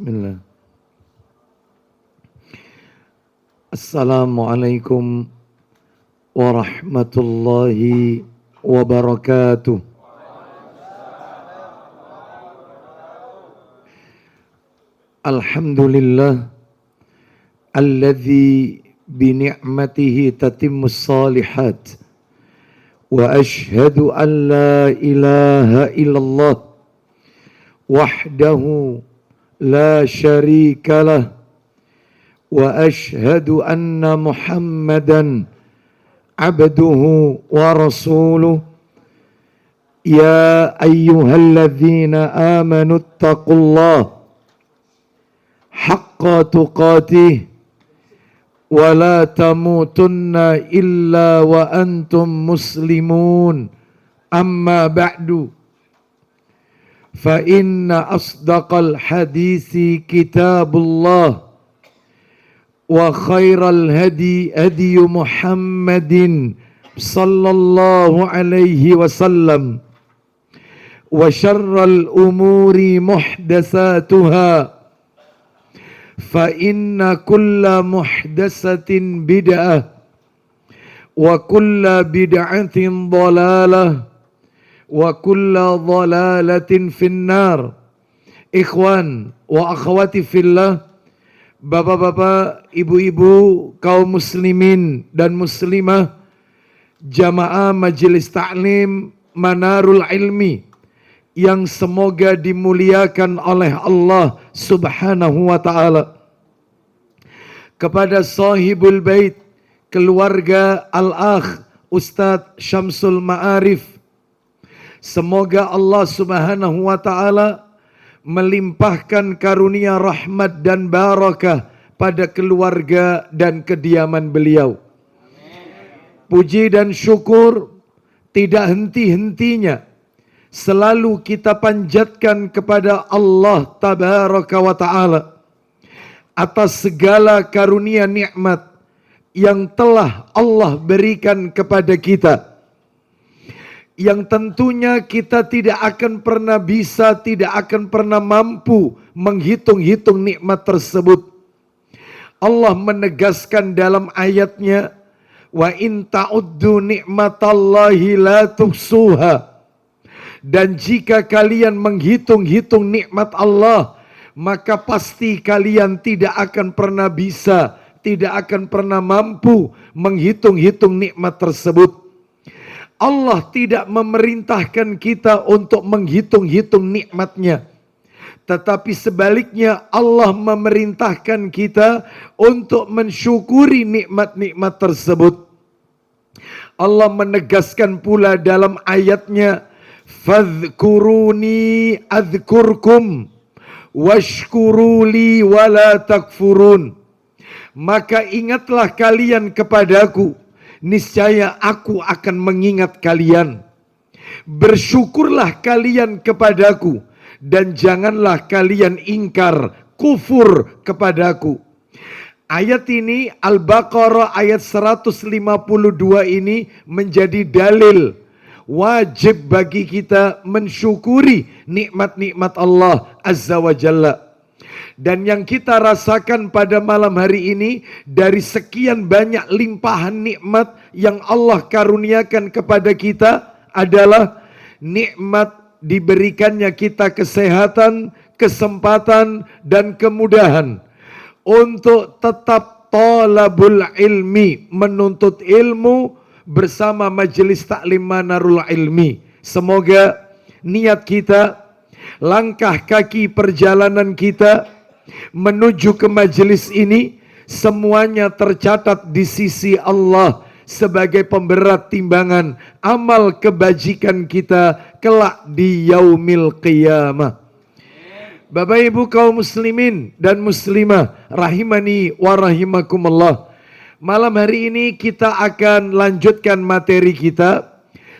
Bismillah. Assalamualaikum warahmatullahi wabarakatuh. Alhamdulillah alladzi bi ni'matihi tatimmus salihat wa ashhadu an la ilaha illallah wahdahu la syarika lah wa ashhadu anna Muhammadan abduhu wa rasuluh. Ya ayyuhalladzina amanu taqullaha haqqa tuqatih wa la tamutunna illa wa antum muslimun. Amma ba'du, fa inna asdaqal hadisi kitabullah wa khairal hadi hadi Muhammadin sallallahu alaihi wasallam wa syarral umuri muhdatsatuha fa inna kulla muhdatsatin bid'ah wa kulla bid'atin dhalalah wa kulla dhalalatin finnar. Ikhwan wa akhwati fillah, bapak-bapak, ibu-ibu, kaum muslimin dan muslimah, jamaah majelis taklim Manarul Ilmi yang semoga dimuliakan oleh Allah Subhanahu wa ta'ala. Kepada sahibul bait, keluarga Al-Akh Ustadz Syamsul Ma'arif, semoga Allah Subhanahu wa ta'ala melimpahkan karunia rahmat dan barakah pada keluarga dan kediaman beliau. Puji dan syukur tidak henti-hentinya selalu kita panjatkan kepada Allah Tabaraka wa ta'ala atas segala karunia nikmat yang telah Allah berikan kepada kita, yang tentunya kita tidak akan pernah bisa, tidak akan pernah mampu menghitung-hitung nikmat tersebut. Allah menegaskan dalam ayatnya, wa in ta'uddu ni'matallahi la tuhsuha. Dan jika kalian menghitung-hitung nikmat Allah, maka pasti kalian tidak akan pernah bisa, tidak akan pernah mampu menghitung-hitung nikmat tersebut. Allah tidak memerintahkan kita untuk menghitung-hitung nikmatnya, tetapi sebaliknya Allah memerintahkan kita untuk mensyukuri nikmat-nikmat tersebut. Allah menegaskan pula dalam ayatnya, fadhkuruni adzkurkum washkuruli wala takfurun. Maka ingatlah kalian kepadaku, niscaya aku akan mengingat kalian. Bersyukurlah kalian kepadaku, dan janganlah kalian ingkar, kufur kepadaku. Ayat ini, Al-Baqarah ayat 152 ini menjadi dalil wajib bagi kita mensyukuri nikmat-nikmat Allah Azza wa Jalla. Dan yang kita rasakan pada malam hari ini, dari sekian banyak limpahan nikmat yang Allah karuniakan kepada kita adalah nikmat diberikannya kita kesehatan, kesempatan, dan kemudahan untuk tetap thalabul ilmi, menuntut ilmu bersama majelis taklim Manarul Ilmi. Semoga niat kita, langkah kaki perjalanan kita menuju ke majelis ini semuanya tercatat di sisi Allah sebagai pemberat timbangan amal kebajikan kita kelak di yaumil qiyamah. Bapak Ibu kaum muslimin dan muslimah rahimani wa rahimakumullah, malam hari ini kita akan lanjutkan materi kita.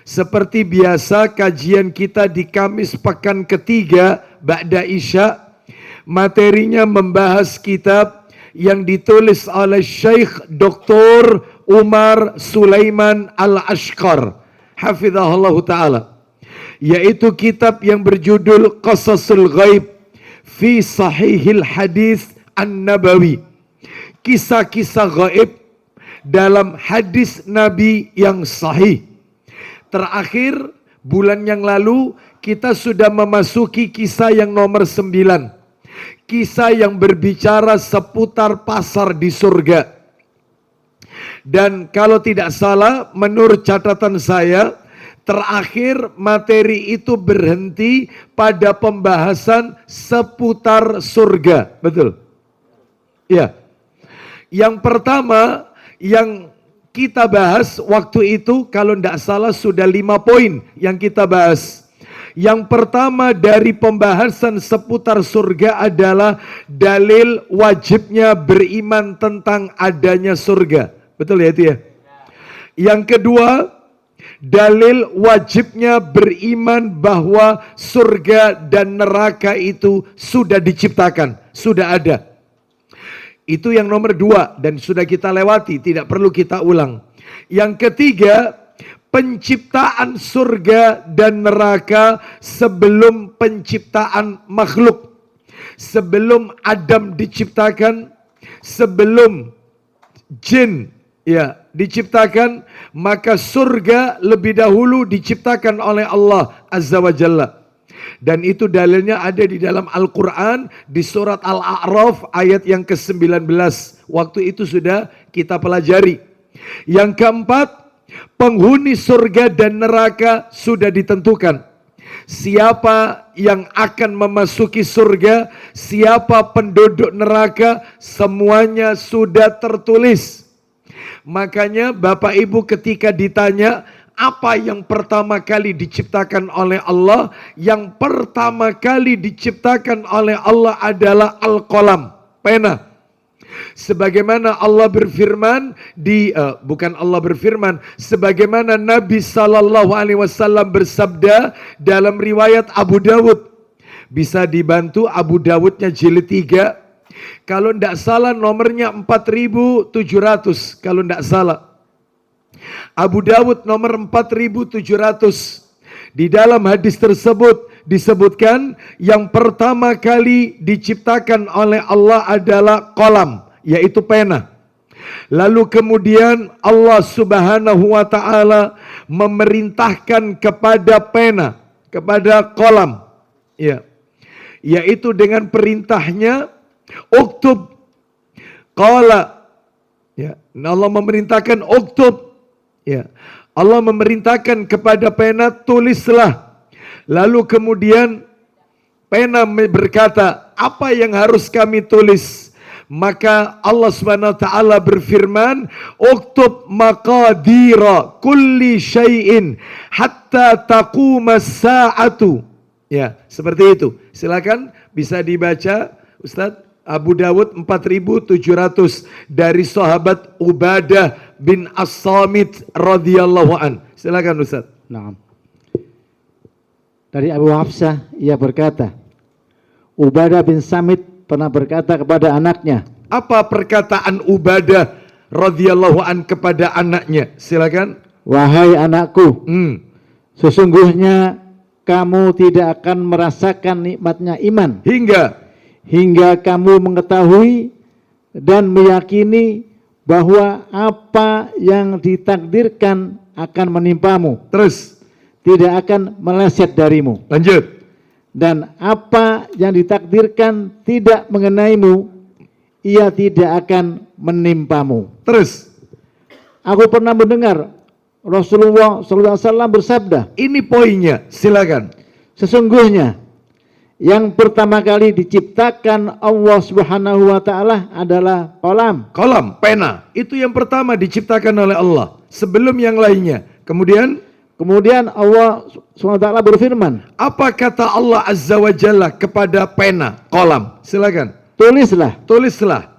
Seperti biasa, kajian kita di Kamis pekan ketiga Ba'da Isya. Materinya membahas kitab yang ditulis oleh Syekh Dr. Umar Sulaiman Al-Ashqar, hafizahullah ta'ala, yaitu kitab yang berjudul Qasasul Ghaib fi sahihil hadis an-nabawi. Kisah-kisah gaib dalam hadis Nabi yang sahih. Terakhir, bulan yang lalu kita sudah memasuki kisah yang nomor 9. Kisah yang berbicara seputar pasar di surga. Dan kalau tidak salah, menurut catatan saya, terakhir materi itu berhenti pada pembahasan seputar surga. Betul? Ya. Yang pertama yang kita bahas waktu itu, kalau tidak salah sudah 5 poin yang kita bahas. Yang pertama dari pembahasan seputar surga adalah dalil wajibnya beriman tentang adanya surga. Betul ya itu ya? Yang kedua, dalil wajibnya beriman bahwa surga dan neraka itu sudah diciptakan, sudah ada. Itu yang nomor 2 dan sudah kita lewati, tidak perlu kita ulang. Yang ketiga, penciptaan surga dan neraka sebelum penciptaan makhluk. Sebelum Adam diciptakan, sebelum jin diciptakan, maka surga lebih dahulu diciptakan oleh Allah Azza wa Jalla. Dan itu dalilnya ada di dalam Al-Quran di surat Al-A'raf ayat yang ke-19. Waktu itu sudah kita pelajari. Yang keempat, penghuni surga dan neraka sudah ditentukan. Siapa yang akan memasuki surga, siapa penduduk neraka, semuanya sudah tertulis. Makanya Bapak Ibu ketika ditanya, apa yang pertama kali diciptakan oleh Allah? Yang pertama kali diciptakan oleh Allah adalah Al-Qalam, pena. Sebagaimana Allah berfirman sebagaimana Nabi Sallallahu Alaihi Wasallam bersabda dalam riwayat Abu Dawud. Bisa dibantu Abu Dawudnya jilid 3. Kalau tidak salah nomornya 4700 kalau tidak salah. Abu Dawud nomor 4700. Di dalam hadis tersebut disebutkan yang pertama kali diciptakan oleh Allah adalah qalam, yaitu pena. Lalu kemudian Allah Subhanahu wa taala memerintahkan kepada pena, kepada qalam, yaitu dengan perintahnya uktub. Qala, Allah memerintahkan uktub. Allah memerintahkan kepada pena, tulislah. Lalu kemudian pena berkata, apa yang harus kami tulis? Maka Allah Subhanahu wa taala berfirman, uktub maqadira kulli syai'in hatta taqumas sa'atu. Ya, seperti itu. Silakan bisa dibaca Ustadz. Abu Dawud 4700 dari sahabat Ubadah bin As-Samit radhiyallahu an. Silakan Ustaz. Naam. Dari Abu Hafsah ia berkata, Ubadah bin Samit pernah berkata kepada anaknya. Apa perkataan Ubadah radhiyallahu an kepada anaknya? Silakan. Wahai anakku, sesungguhnya kamu tidak akan merasakan nikmatnya iman hingga kamu mengetahui dan meyakini bahwa apa yang ditakdirkan akan menimpamu. Terus. Tidak akan meleset darimu. Lanjut. Dan apa yang ditakdirkan tidak mengenaimu, ia tidak akan menimpamu. Terus. Aku pernah mendengar Rasulullah SAW bersabda. Ini poinnya, silakan. Sesungguhnya yang pertama kali diciptakan Allah Subhanahu wa taala adalah qalam. Qalam, pena. Itu yang pertama diciptakan oleh Allah sebelum yang lainnya. Kemudian Allah Subhanahu wa taala berfirman. Apa kata Allah Azza wa Jalla kepada pena, qalam? Silakan. Tulislah.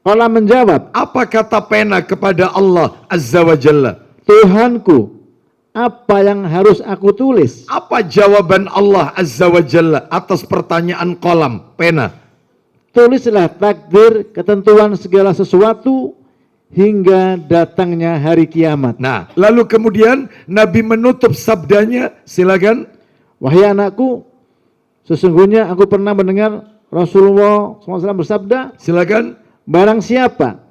Qalam menjawab. Apa kata pena kepada Allah Azza wa Jalla? Tuhanku, apa yang harus aku tulis? Apa jawaban Allah Azza wa Jalla atas pertanyaan qalam, pena? Tulislah takdir, ketentuan segala sesuatu hingga datangnya hari kiamat. Nah, lalu kemudian Nabi menutup sabdanya, silakan. Wahai anakku, Sesungguhnya aku pernah mendengar Rasulullah SAW bersabda, Silakan. barang siapa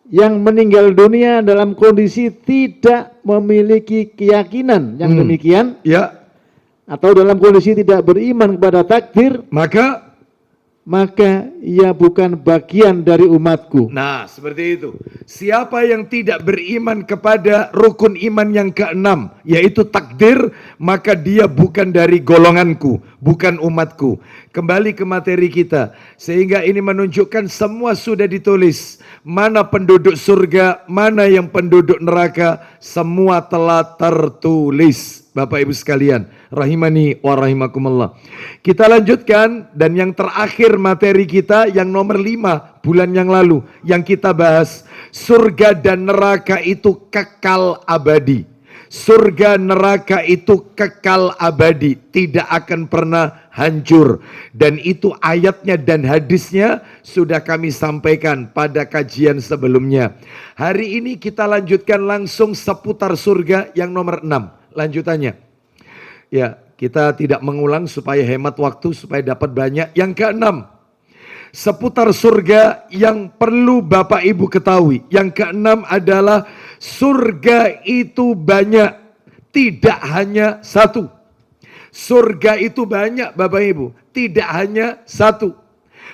yang meninggal dunia dalam kondisi tidak memiliki keyakinan yang demikian, Ya, atau dalam kondisi tidak beriman kepada takdir, maka ia bukan bagian dari umatku. nah, seperti itu. Siapa yang tidak beriman kepada rukun iman yang keenam, yaitu takdir, maka dia bukan dari golonganku, bukan umatku. Kembali ke materi kita, sehingga ini menunjukkan semua sudah ditulis. Mana penduduk surga, mana yang penduduk neraka, semua telah tertulis. Bapak Ibu sekalian, rahimani wa rahimakumullah. Kita lanjutkan, dan yang terakhir materi kita yang nomor 5 bulan yang lalu yang kita bahas, surga dan neraka itu kekal abadi. Surga neraka itu kekal abadi, tidak akan pernah hancur. Dan itu ayatnya dan hadisnya sudah kami sampaikan pada kajian sebelumnya. Hari ini kita lanjutkan langsung seputar surga yang nomor 6. Lanjutannya. Ya, kita tidak mengulang supaya hemat waktu, supaya dapat banyak. Yang keenam, seputar surga yang perlu Bapak Ibu ketahui. Yang keenam adalah surga itu banyak, tidak hanya satu. Surga itu banyak Bapak Ibu, tidak hanya satu.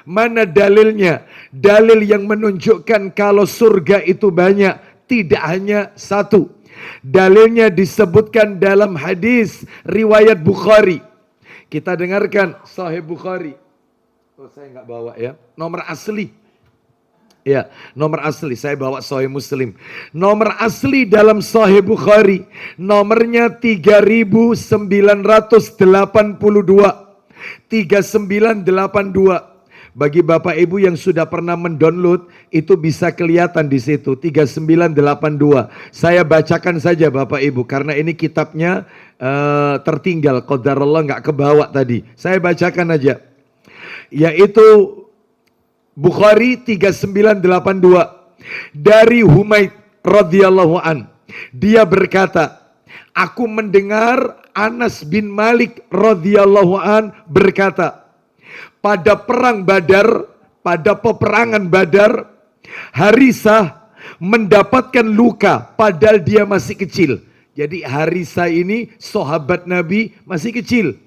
Mana dalilnya? Dalil yang menunjukkan kalau surga itu banyak, tidak hanya satu. Dalilnya disebutkan dalam hadis riwayat Bukhari. Kita dengarkan Sahih Bukhari. Oh, saya nggak bawa ya, nomor asli. Ya, nomor asli saya bawa Sahih Muslim. Nomor asli dalam Sahih Bukhari, nomornya 3982. 3982. Bagi Bapak Ibu yang sudah pernah mendownload, itu bisa kelihatan di situ 3982. Saya bacakan saja Bapak Ibu, karena ini kitabnya tertinggal, qadarullah nggak kebawa tadi. Saya bacakan aja. Yaitu Bukhari 3982 dari Humaid radhiyallahu an. Dia berkata, aku mendengar Anas bin Malik radhiyallahu an berkata, pada perang Badar, pada peperangan Badar, Harisah mendapatkan luka padahal dia masih kecil. Jadi Harisah ini sahabat Nabi masih kecil.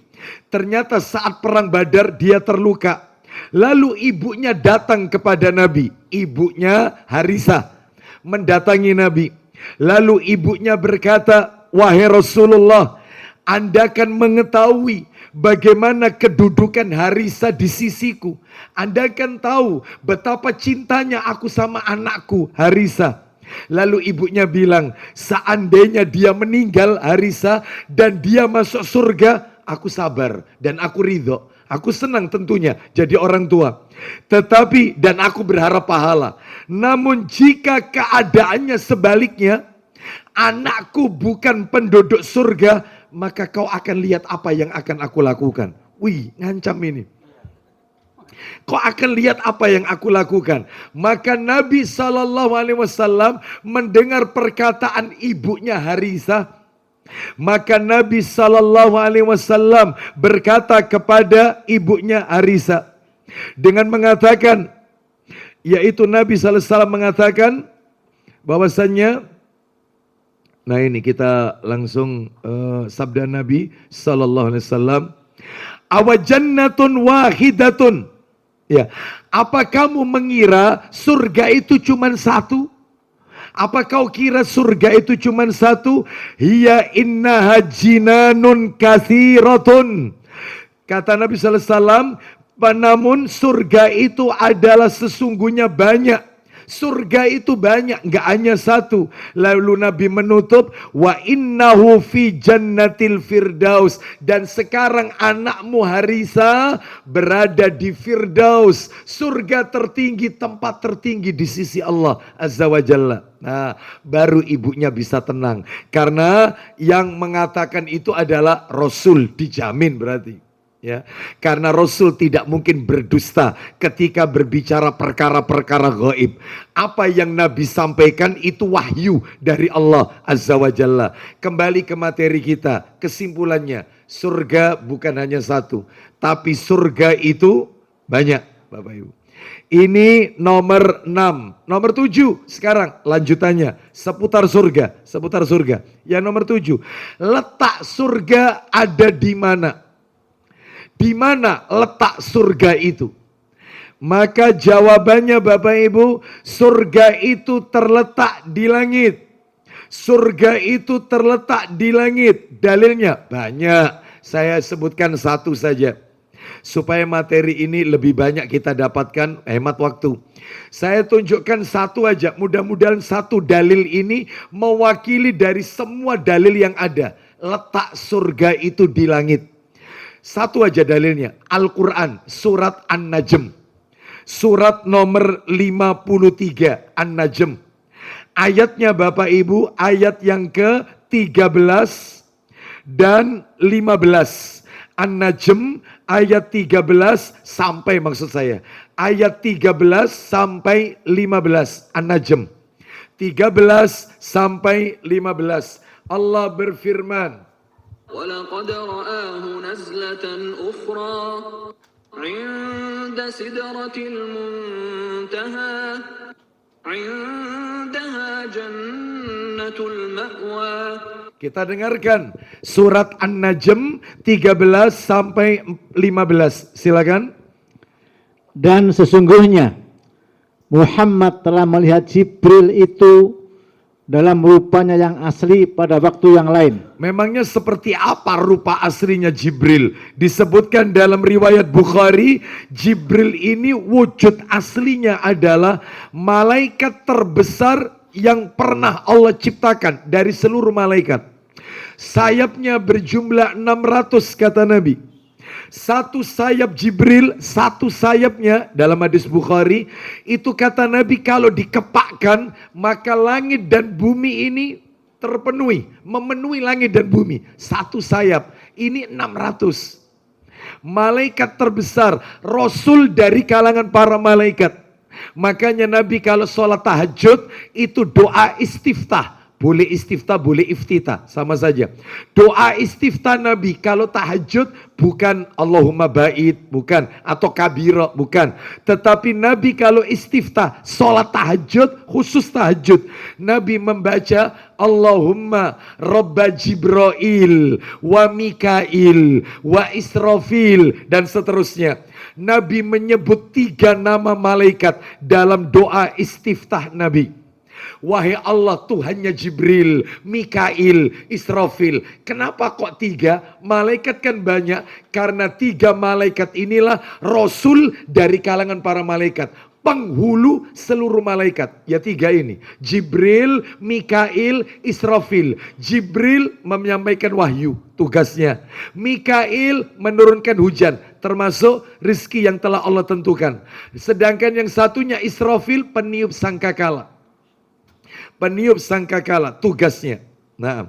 Ternyata saat perang Badar dia terluka. Lalu ibunya datang kepada Nabi. Ibunya Harisah mendatangi Nabi. Lalu ibunya berkata, wahai Rasulullah, Anda kan mengetahui bagaimana kedudukan Harisah di sisiku. Anda kan tahu betapa cintanya aku sama anakku Harisah. Lalu ibunya bilang, seandainya dia meninggal Harisah dan dia masuk surga, aku sabar dan aku ridho. Aku senang tentunya jadi orang tua. Tetapi dan aku berharap pahala. Namun jika keadaannya sebaliknya, anakku bukan penduduk surga, maka kau akan lihat apa yang akan aku lakukan. Wih, ngancam ini. Kau akan lihat apa yang aku lakukan. Maka Nabi SAW mendengar perkataan ibunya Harisah. Maka Nabi SAW berkata kepada ibunya Harisah dengan mengatakan, yaitu Nabi SAW mengatakan bahwasannya, nah ini kita langsung sabda Nabi SAW, awajannatun wahidatun. Ya, apa kamu mengira surga itu cuma satu? Apa kau kira surga itu cuma satu? Hiya innaha jinanun kathiratun. Kata Nabi SAW, namun surga itu adalah sesungguhnya banyak. Surga itu banyak, nggak hanya satu. Lalu Nabi menutup, wa innahu fi jannatil firdaus. Dan sekarang anakmu Harisah berada di firdaus, surga tertinggi, tempat tertinggi di sisi Allah Azza wa Jalla. Nah, baru ibunya bisa tenang. Karena yang mengatakan itu adalah Rasul, dijamin berarti. Ya, karena Rasul tidak mungkin berdusta ketika berbicara perkara-perkara gaib. Apa yang Nabi sampaikan itu wahyu dari Allah Azza wa Jalla. Kembali ke materi kita, kesimpulannya, surga bukan hanya satu, tapi surga itu banyak, Bapak Ibu. Ini nomor 6, nomor 7 sekarang lanjutannya seputar surga, seputar surga. Yang nomor 7, letak surga ada di mana? Di mana letak surga itu? Maka jawabannya Bapak Ibu, surga itu terletak di langit. Surga itu terletak di langit. Dalilnya banyak. Saya sebutkan satu saja. Supaya materi ini lebih banyak kita dapatkan, hemat waktu. Saya tunjukkan satu aja. Mudah-mudahan satu dalil ini mewakili dari semua dalil yang ada. Letak surga itu di langit. Satu aja dalilnya, Al-Quran, surat An-Najm. Surat nomor 53, An-Najm. Ayatnya Bapak Ibu, ayat yang ke-13 dan 15. An-Najm, ayat 13 sampai maksud saya. Ayat 13 sampai 15, An-Najm. 13 sampai 15. Allah berfirman, وَلَقَدْ رَآهُ نَزْلَةً أُخْرَى عِندَ سِدْرَةِ الْمُنْتَهَى عِندَهَا جَنَّةُ الْمَأْوَى. Kita dengarkan surat An-Najm 13 sampai 15. Silakan. Dan sesungguhnya Muhammad telah melihat Jibril itu dalam rupanya yang asli pada waktu yang lain. Memangnya seperti apa rupa aslinya Jibril? Disebutkan dalam riwayat Bukhari, Jibril ini wujud aslinya adalah malaikat terbesar yang pernah Allah ciptakan dari seluruh malaikat. Sayapnya berjumlah 600 kata Nabi. Satu sayap Jibril, satu sayapnya dalam hadis Bukhari, itu kata Nabi kalau dikepakkan maka langit dan bumi ini terpenuhi, memenuhi langit dan bumi. Satu sayap, ini 600. Malaikat terbesar, Rasul dari kalangan para malaikat. Makanya Nabi kalau sholat tahajud itu doa istiftah. Boleh istiftah, boleh iftitah, sama saja. Doa istiftah Nabi kalau tahajud bukan Allahumma ba'id, bukan, atau kabira, bukan. Tetapi Nabi kalau istiftah, sholat tahajud, khusus tahajud, Nabi membaca Allahumma Rabba Jibril, wa Mikail, wa Israfil, dan seterusnya. Nabi menyebut 3 nama malaikat dalam doa istiftah Nabi. Wahai Allah, Tuhannya Jibril, Mikail, Israfil. Kenapa kok 3? Malaikat kan banyak. Karena 3 malaikat inilah Rasul dari kalangan para malaikat. Penghulu seluruh malaikat. Ya 3 ini. Jibril, Mikail, Israfil. Jibril menyampaikan wahyu, tugasnya. Mikail menurunkan hujan, termasuk rizki yang telah Allah tentukan. Sedangkan yang satunya Israfil, peniup sangkakala. Peniup sangkakala tugasnya. Nah,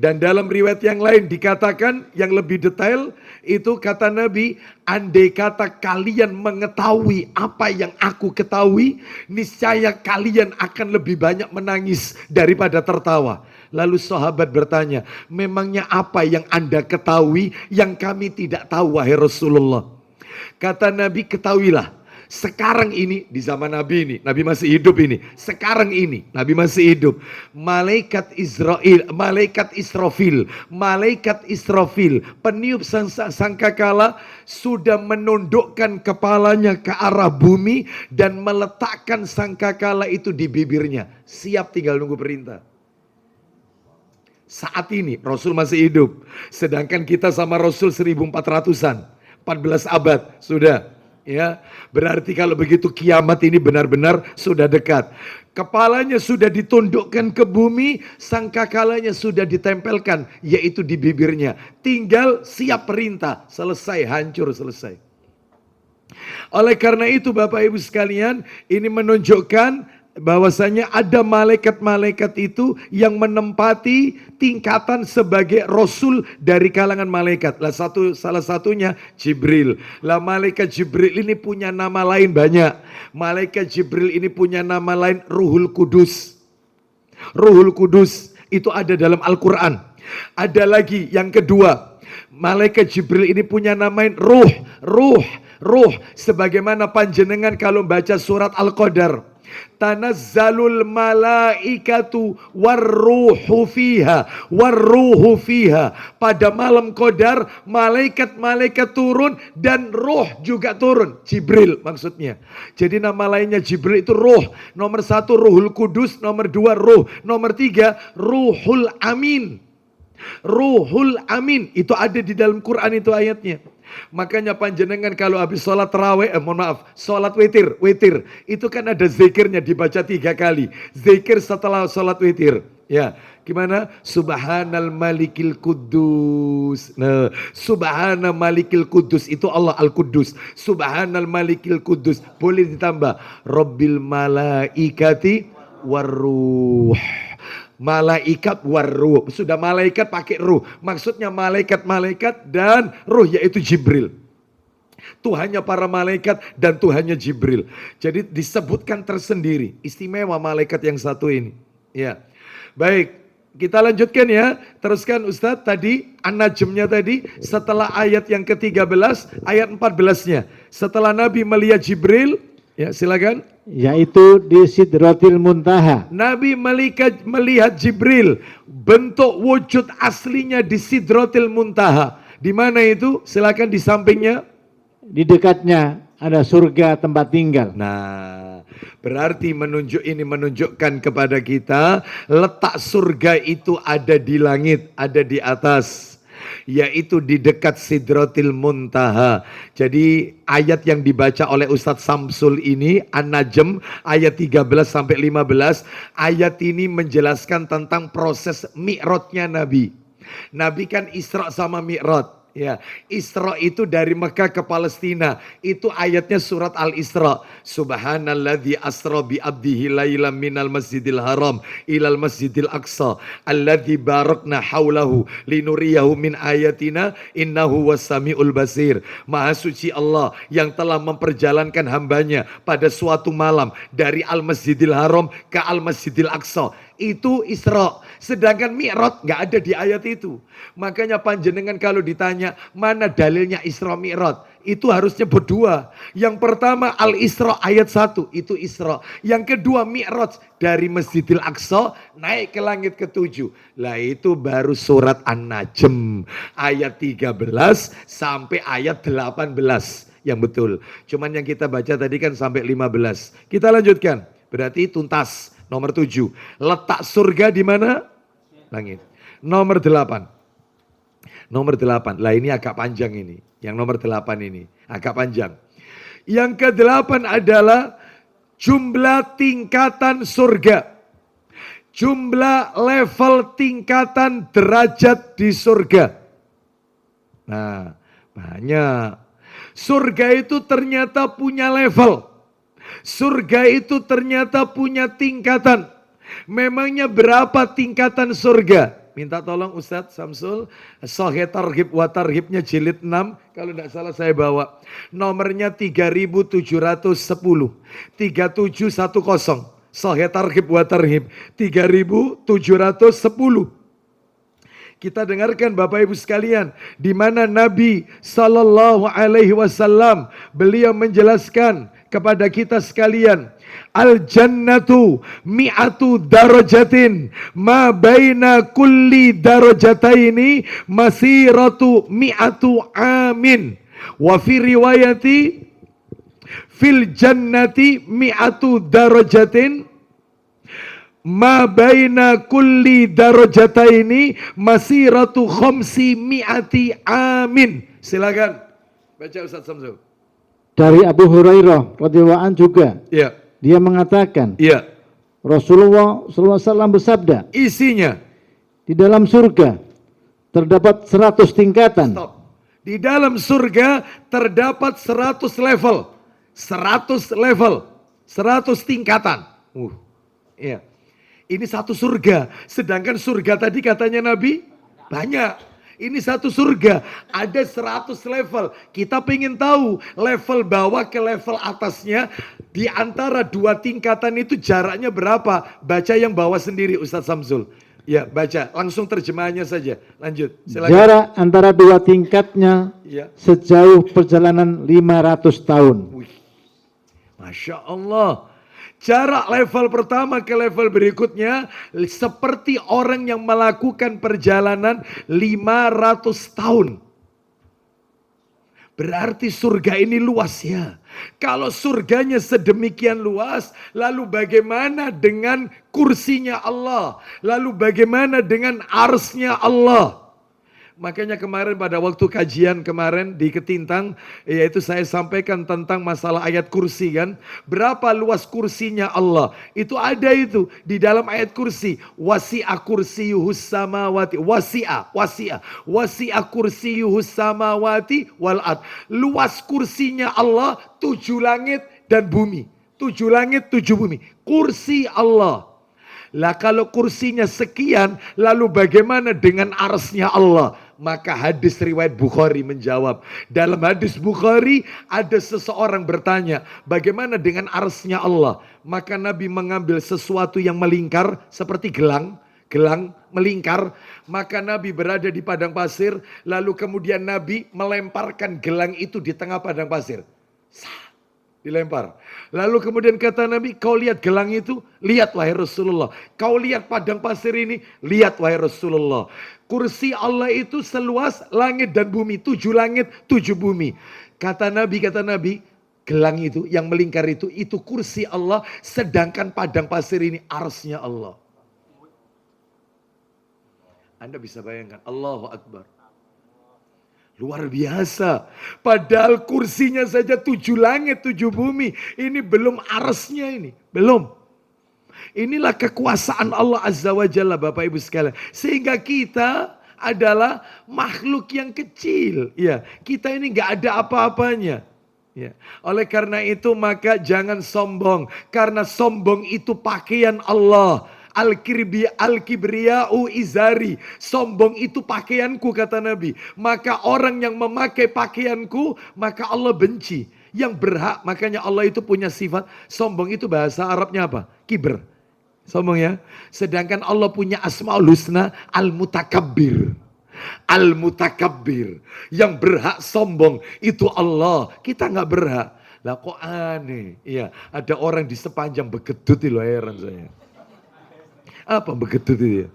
dan dalam riwayat yang lain dikatakan yang lebih detail itu kata Nabi, andai kata kalian mengetahui apa yang aku ketahui, niscaya kalian akan lebih banyak menangis daripada tertawa. Lalu sahabat bertanya, memangnya apa yang Anda ketahui yang kami tidak tahu wahai Rasulullah? Kata Nabi, ketahuilah. Sekarang ini, di zaman Nabi ini, Nabi masih hidup ini. Sekarang ini, Nabi masih hidup. Malaikat Israfil, peniup sangkakala sudah menundukkan kepalanya ke arah bumi dan meletakkan sangkakala itu di bibirnya. Siap tinggal nunggu perintah. Saat ini Rasul masih hidup. Sedangkan kita sama Rasul 1400-an, 14 abad sudah. Ya, berarti kalau begitu kiamat ini benar-benar sudah dekat. Kepalanya sudah ditundukkan ke bumi, sangkakalanya sudah ditempelkan, yaitu di bibirnya. Tinggal siap perintah, selesai, hancur, selesai. Oleh karena itu Bapak Ibu sekalian, ini menunjukkan bahwasanya ada malaikat-malaikat itu yang menempati tingkatan sebagai rasul dari kalangan malaikat. Salah satunya Jibril. Lah malaikat Jibril ini punya nama lain banyak. Malaikat Jibril ini punya nama lain Ruhul Kudus. Ruhul Kudus itu ada dalam Al-Quran. Ada lagi yang kedua, malaikat Jibril ini punya nama Ruh. Sebagaimana panjenengan kalau baca surat Al-Qadar, tanazzalul malaikatu warruhu fiha. Pada malam Qadar malaikat-malaikat turun dan roh juga turun. Jibril maksudnya. Jadi nama lainnya Jibril itu roh. Nomor 1 Ruhul Kudus, nomor 2 roh, nomor 3 Ruhul Amin. Ruhul Amin itu ada di dalam Quran itu ayatnya. Makanya panjenengan kalau habis sholat tarawih, sholat witir, itu kan ada zikirnya dibaca 3 kali. Zikir setelah sholat witir. Ya, gimana? Subhanal Malikil Kudus. Nah, Subhanal Malikil Kudus itu Allah Al-Kudus. Subhanal Malikil Kudus. Boleh ditambah Rabbil Malaikati Warruh. Malaikat warruh. Sudah malaikat pakai ruh. Maksudnya malaikat-malaikat dan ruh, yaitu Jibril. Tuhannya para malaikat dan Tuhannya Jibril. Jadi disebutkan tersendiri. Istimewa malaikat yang satu ini. Ya. Baik, kita lanjutkan ya. Teruskan Ustadz tadi, An-Najmnya tadi. Setelah ayat yang ke-13, ayat 14-nya. Setelah Nabi melihat Jibril, ya silakan. Yaitu di Sidratil Muntaha. Nabi melihat Jibril, bentuk wujud aslinya di Sidratil Muntaha. Di mana itu? Silakan di sampingnya. Di dekatnya ada surga tempat tinggal. Nah, berarti menunjukkan kepada kita letak surga itu ada di langit, ada di atas. Yaitu di dekat Sidratil Muntaha. Jadi ayat yang dibaca oleh Ustadz Samsul ini, An-Najm ayat 13 sampai 15, ayat ini menjelaskan tentang proses mi'rajnya Nabi. Nabi kan Isra sama Mi'raj. Ya, Isra itu dari Mekah ke Palestina. Itu ayatnya surat Al-Isra. Subhanalladzi asra bi abdihi lailan minal masjidil haram ilal masjidil aqsa alladzi barakna haulahu linuriyahu min ayatina innahu wassamiul basir. Maha suci Allah yang telah memperjalankan hambanya pada suatu malam dari Al-Masjidil Haram ke Al-Masjidil Aqsa. Itu Isra. Sedangkan Mi'raj nggak ada di ayat itu. Makanya panjenengan kalau ditanya mana dalilnya Isra Mi'raj, itu harusnya berdua. Yang pertama Al-Isra ayat 1, itu Isra. Yang kedua Mi'raj dari Masjidil Aqsa naik ke langit ke-7. Lah itu baru surat An-Najm ayat 13 sampai ayat 18 yang betul. Cuman yang kita baca tadi kan sampai 15. Kita lanjutkan. Berarti tuntas. Nomor 7. Letak surga di mana? Langit. Nomor 8. Nomor 8. Lah ini agak panjang ini. Yang nomor 8 ini. Agak panjang. Yang ke-8 adalah jumlah tingkatan surga. Jumlah level tingkatan derajat di surga. Nah, banyak. Surga itu ternyata punya level. Surga itu ternyata punya tingkatan. Memangnya berapa tingkatan surga? Minta tolong Ustadz Samsul. Sahih Targhib wa Tarhibnya jilid 6. Kalau tidak salah saya bawa. Nomornya 3710. 3710. Sahih Targhib wa Tarhib. 3710. Kita dengarkan Bapak Ibu sekalian, di mana Nabi Sallallahu Alaihi Wasallam beliau menjelaskan kepada kita sekalian, al jannatu mi'atu darajatin ma baina kulli darajataini masiratu mi'atu amin wa fi riwayati fil jannati mi'atu darajatin ma baina kulli darajataini masiratu khamsi mi'ati amin. Silakan baca Ustaz Samsul. Dari Abu Hurairah radhiyallahu anhu juga. Iya. Dia mengatakan, Iya. Rasulullah SAW bersabda, Isinya. di dalam surga terdapat 100 tingkatan. Stop. Di dalam surga terdapat 100 level. 100 level. 100 tingkatan. Ya. Ini satu surga. Sedangkan surga tadi katanya Nabi banyak. Ini satu surga, ada 100 level. Kita pengen tahu level bawah ke level atasnya. Di antara 2 tingkatan itu jaraknya berapa? Baca yang bawah sendiri Ustadz Samsul. Ya baca, langsung terjemahannya saja. Lanjut, silakan. Jarak antara 2 tingkatnya Ya. sejauh perjalanan 500 tahun. Wih, Masya Allah. Jarak level pertama ke level berikutnya seperti orang yang melakukan perjalanan 500 tahun. Berarti surga ini luas ya. Kalau surganya sedemikian luas, lalu bagaimana dengan kursinya Allah? Lalu bagaimana dengan arsnya Allah? Makanya kemarin pada waktu kajian kemarin di Ketintang, yaitu saya sampaikan tentang masalah ayat kursi kan. Berapa luas kursinya Allah? Itu ada itu di dalam ayat kursi. Wasi'a kursiyuhus samawati. Wasi'a kursiyuhus samawati wal ard. Luas kursinya Allah 7 langit dan bumi. 7 langit, 7 bumi. Kursi Allah. Lah kalau kursinya sekian, lalu bagaimana dengan arsnya Allah? Maka hadis riwayat Bukhari menjawab. Dalam hadis Bukhari ada seseorang bertanya, bagaimana dengan arsnya Allah? Maka Nabi mengambil sesuatu yang melingkar seperti gelang melingkar. Maka Nabi berada di padang pasir, lalu kemudian Nabi melemparkan gelang itu di tengah padang pasir. Dilempar. Lalu kemudian kata Nabi, kau lihat gelang itu? Lihat wahai Rasulullah. Kau lihat padang pasir ini? Lihat wahai Rasulullah. Kursi Allah itu seluas langit dan bumi. 7 langit, 7 bumi. Kata Nabi, gelang itu yang melingkar itu kursi Allah. Sedangkan padang pasir ini arsnya Allah. Anda bisa bayangkan, Allahu Akbar. Luar biasa. Padahal kursinya saja 7 langit, 7 bumi. Ini belum arsnya ini. Belum. Inilah kekuasaan Allah Azza wa Jalla Bapak Ibu sekalian. Sehingga kita adalah makhluk yang kecil. Ya, kita ini nggak ada apa-apanya. Ya. Oleh karena itu maka jangan sombong. Karena sombong itu pakaian Allah. Al-kibriya'u izari. Sombong itu pakaianku kata Nabi. Maka orang yang memakai pakaianku, maka Allah benci. Yang berhak, makanya Allah itu punya sifat. Sombong itu bahasa Arabnya apa? Kibr. Sombong ya. Sedangkan Allah punya asma'ul husna al-mutakabbir. Al-mutakabbir. Yang berhak sombong itu Allah. Kita nggak berhak. Lah kok aneh. Iya, ada orang di sepanjang begedut loh, heran saya. Apa begitu itu ya?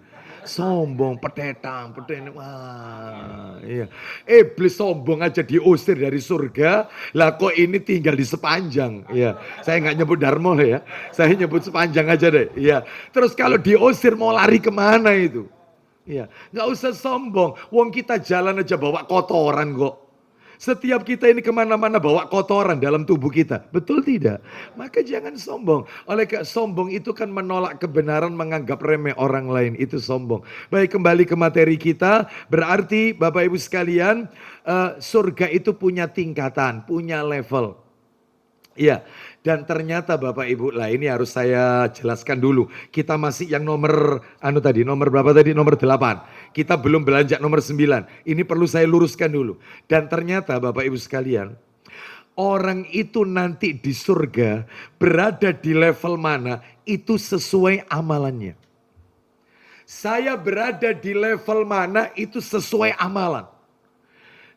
Sombong, petetang. Wah, iya. Iblis sombong aja diusir dari surga. Lah kok ini tinggal di sepanjang. Iya. Saya nggak nyebut Darmo ya. Saya nyebut sepanjang aja deh. Iya. Terus kalau diusir mau lari kemana itu? Iya. Nggak usah sombong. Wong kita jalan aja bawa kotoran kok. Setiap kita ini kemana-mana bawa kotoran dalam tubuh kita. Betul tidak? Maka jangan sombong. Oleh karena sombong itu kan menolak kebenaran, menganggap remeh orang lain. Itu sombong. Baik, kembali ke materi kita. Berarti Bapak Ibu sekalian, surga itu punya tingkatan, punya level. Iya, dan ternyata Bapak Ibu, lah ini harus saya jelaskan dulu. Kita masih yang nomor berapa tadi? Nomor 8. Kita belum beranjak nomor 9. Ini perlu saya luruskan dulu. Dan ternyata Bapak Ibu sekalian, orang itu nanti di surga berada di level mana? Itu sesuai amalannya. Saya berada di level mana? Itu sesuai amalan.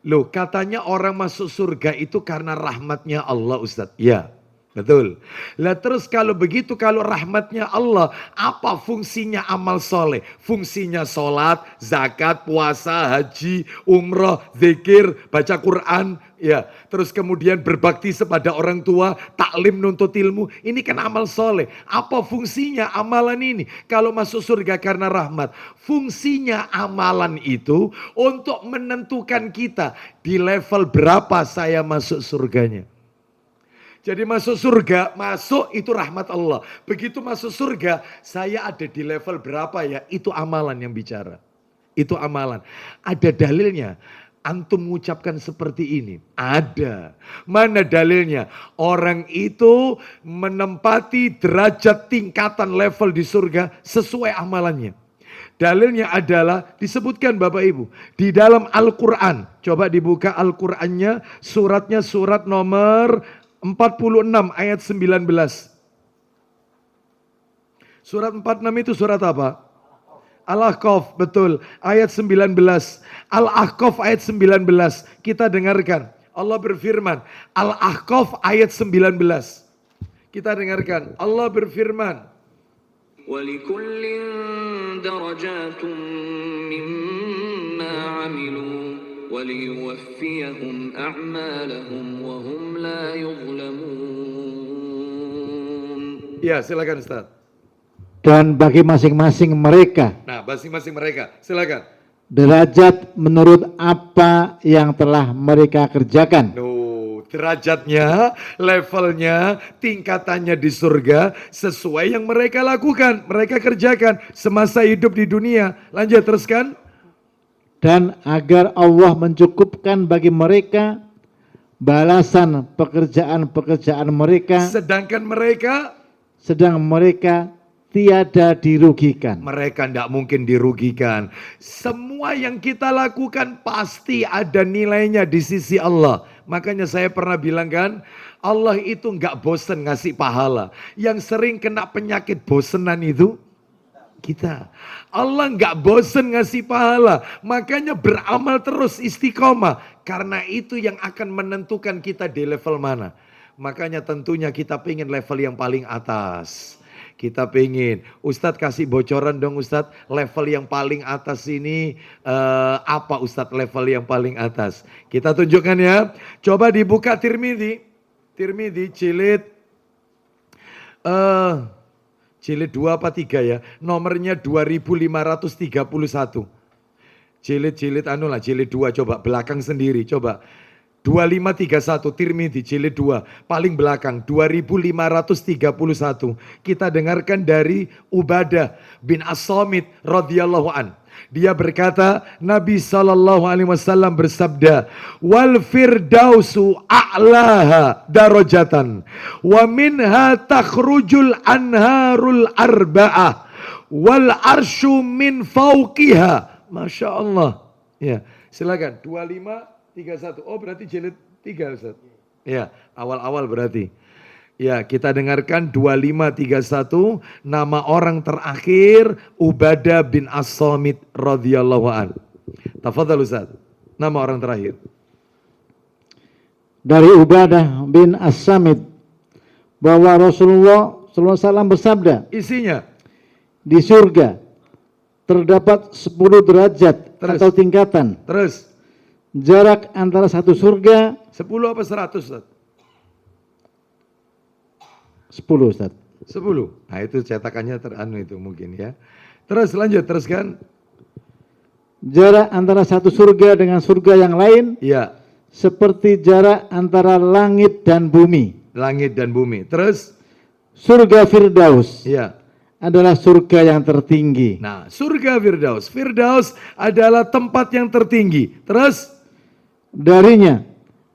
Loh, katanya orang masuk surga itu karena rahmatnya Allah, Ustadz. Ya, betul. Lah terus kalau begitu, kalau rahmatnya Allah, apa fungsinya amal soleh? Fungsinya sholat, zakat, puasa, haji, umroh, zikir, baca Quran. Ya, terus kemudian berbakti kepada orang tua, taklim, nuntut ilmu. Ini kan amal soleh. Apa fungsinya amalan ini? Kalau masuk surga karena rahmat. Fungsinya amalan itu untuk menentukan kita di level berapa saya masuk surganya. Jadi masuk surga, masuk itu rahmat Allah. Begitu masuk surga, saya ada di level berapa ya? Itu amalan yang bicara. Itu amalan. Ada dalilnya. antum mengucapkan seperti ini? Ada. Mana dalilnya? Orang itu menempati derajat tingkatan level di surga sesuai amalannya. Dalilnya adalah disebutkan Bapak Ibu di dalam Al-Quran. Coba dibuka Al-Qurannya, suratnya surat nomor 46 ayat 19. Surat 46 itu surat apa? Al-Ahqaf, betul. Ayat 19. Al-Ahqaf ayat 19. Kita dengarkan. Allah berfirman. Al-Ahqaf ayat 19. Kita dengarkan. Allah berfirman. وَلِكُلٍّ دَرَجَاتٌ مِّمَّا عَمِلُوا وَلِيُوَفِّيَهُمْ أَعْمَالَهُمْ وَهُمْ لَا يُظْلَمُونَ. Ya, silakan Ustaz. Dan bagi masing-masing mereka Nah, masing-masing mereka. Silakan. derajat menurut apa yang telah mereka kerjakan. Derajatnya, levelnya, tingkatannya di surga sesuai yang mereka lakukan, mereka kerjakan semasa hidup di dunia. Lanjut, teruskan. Dan agar Allah mencukupkan bagi mereka balasan pekerjaan-pekerjaan mereka, Sedangkan mereka sedang mereka tiada dirugikan. Mereka tidak mungkin dirugikan. Semua yang kita lakukan pasti ada nilainya di sisi Allah. Makanya saya pernah bilang kan, Allah itu nggak bosen ngasih pahala. Yang sering kena penyakit bosenan itu kita. Allah nggak bosen ngasih pahala. Makanya beramal terus istiqomah. Karena itu yang akan menentukan kita di level mana. Makanya tentunya kita pengen level yang paling atas. Kita pengen, Ustadz kasih bocoran dong Ustadz, level yang paling atas ini apa Ustadz level yang paling atas? Kita tunjukkan ya, coba dibuka Tirmidzi jilid 2 apa 3 ya, nomornya 2531. Jilid 2 coba belakang sendiri, coba. 2531 Tirmidzi jilid 2 paling belakang 2531. Kita dengarkan dari Ubadah bin As-Samit radhiyallahu an. Dia berkata, Nabi SAW bersabda, wal firdausu a'laha darajatan wa minha takhrujul anharul arba'ah wal arsyu min fauqiha. Masya Allah. Ya, silakan 2531. Oh berarti jilid 3 Ustaz. Ya, awal-awal berarti. Ya, kita dengarkan 2531, nama orang terakhir Ubadah bin As-Samit radhiyallahu an. Tafadhal Ustaz. Nama orang terakhir. Dari Ubadah bin As-Samit bahwa Rasulullah SAW bersabda, Isinya di surga terdapat 10 derajat atau tingkatan. Terus Jarak antara satu surga 10 apa 100 Ustaz? 10 Ustaz. 10. Nah itu cetakannya teranu itu mungkin ya. Terus lanjut, teruskan. Jarak antara satu surga dengan surga yang lain Iya. seperti jarak antara langit dan bumi. Langit dan bumi. Terus Surga Firdaus iya. adalah surga yang tertinggi. Nah, surga Firdaus. Firdaus adalah tempat yang tertinggi. Terus Darinya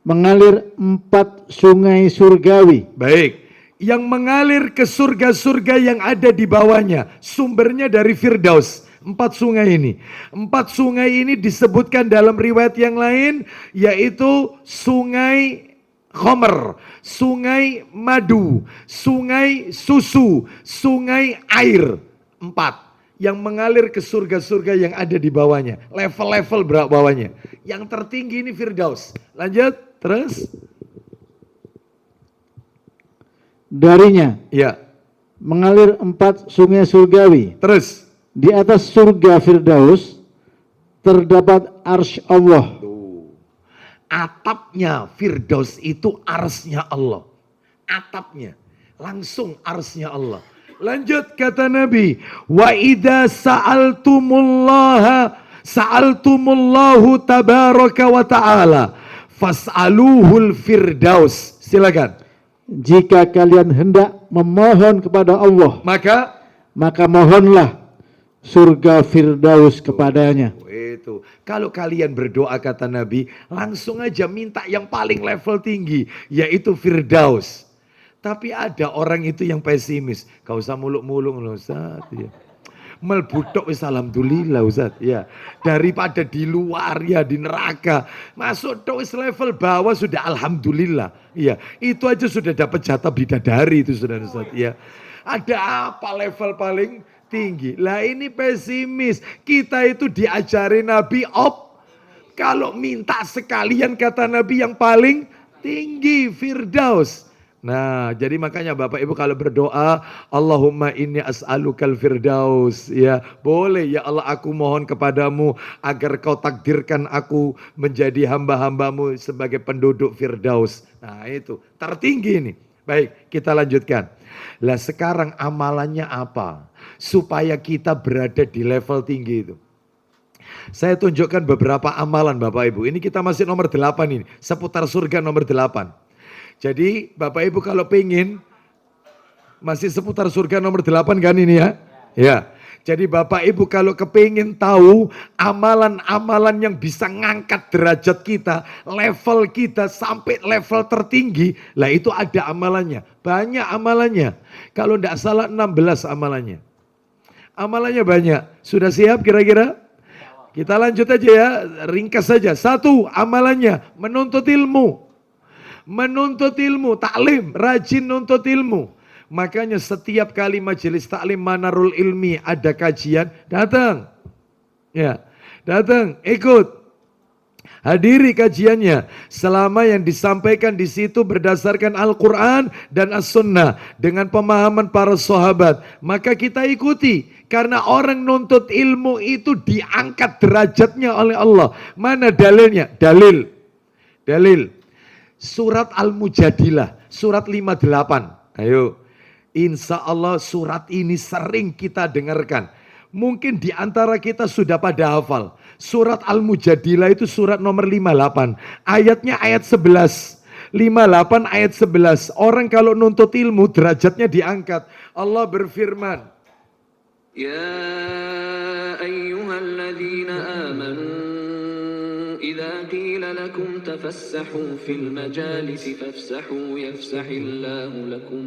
mengalir 4 sungai surgawi. baik. Yang mengalir ke surga-surga yang ada di bawahnya. Sumbernya dari Firdaus. 4 sungai ini. 4 sungai ini disebutkan dalam riwayat yang lain. Yaitu sungai Khomer. Sungai madu. Sungai susu. Sungai air. 4. Yang mengalir ke surga-surga yang ada di bawahnya. Level-level bawahnya. Yang tertinggi ini Firdaus. Lanjut. Terus. Darinya Ya. mengalir 4 sungai surgawi. Terus. Di atas surga Firdaus terdapat arsy Allah. Atapnya Firdaus itu arsnya Allah. Atapnya. Langsung arsnya Allah. Lanjut kata Nabi. Wa idza sa'altumullahu tabaraka wa ta'ala. Fas'aluhul Firdaus. Silakan. Jika kalian hendak memohon kepada Allah, Maka maka mohonlah surga Firdaus kepadanya. Itu. Kalau kalian berdoa kata Nabi, langsung aja minta yang paling level tinggi, yaitu Firdaus. Tapi ada orang itu yang pesimis. Gak usah muluk-muluk loh Ustaz. Ya. Melbutok wis alhamdulillah Ustaz. Ya. Daripada di luar ya di neraka. Masuk tok wis level bawah sudah alhamdulillah. Ya. Itu aja sudah dapat jatah bidadari itu Saudara Ustaz. Ya. Ada apa level paling tinggi? Lah ini pesimis. Kita itu diajari Nabi kalau minta sekalian kata Nabi yang paling tinggi Firdaus. Nah, jadi makanya Bapak Ibu kalau berdoa, Allahumma inni as'alukal firdaus, ya boleh ya Allah aku mohon kepadamu agar kau takdirkan aku menjadi hamba-hambamu sebagai penduduk firdaus. Nah itu tertinggi ini. Baik, kita lanjutkan. Lah sekarang amalannya apa? Supaya kita berada di level tinggi itu. Saya tunjukkan beberapa amalan Bapak Ibu. Ini kita masih nomor 8 ini. Seputar surga nomor 8. Jadi Bapak Ibu kalau pengen masih seputar surga nomor 8 kan ini ya? Ya. Jadi Bapak Ibu kalau kepingin tahu amalan-amalan yang bisa ngangkat derajat kita, level kita sampai level tertinggi, lah itu ada amalannya. Banyak amalannya. Kalau tidak salah 16 amalannya. Amalannya banyak. Sudah siap kira-kira? Kita lanjut aja ya, ringkas saja. 1, amalannya menuntut ilmu. Menuntut ilmu, taklim, rajin nuntut ilmu. Makanya setiap kali majelis taklim Manarul Ilmi ada kajian, datang. Ya, datang, ikut. Hadiri kajiannya. Selama yang disampaikan di situ berdasarkan Al-Quran dan As-Sunnah. Dengan pemahaman para sahabat. Maka kita ikuti. Karena orang nuntut ilmu itu diangkat derajatnya oleh Allah. Mana dalilnya? Dalil. Surat Al-Mujadilah, surat 58. Ayo, insya Allah surat ini sering kita dengarkan. Mungkin di antara kita sudah pada hafal. Surat Al-Mujadilah itu surat nomor 58. Ayatnya ayat 11. 58 ayat 11. Orang kalau nuntut ilmu derajatnya diangkat. Allah berfirman. Ya ayyuhalladzina amanu. إذا قيل لكم تفسحوا في المجالس فافسحوا يفسح الله لكم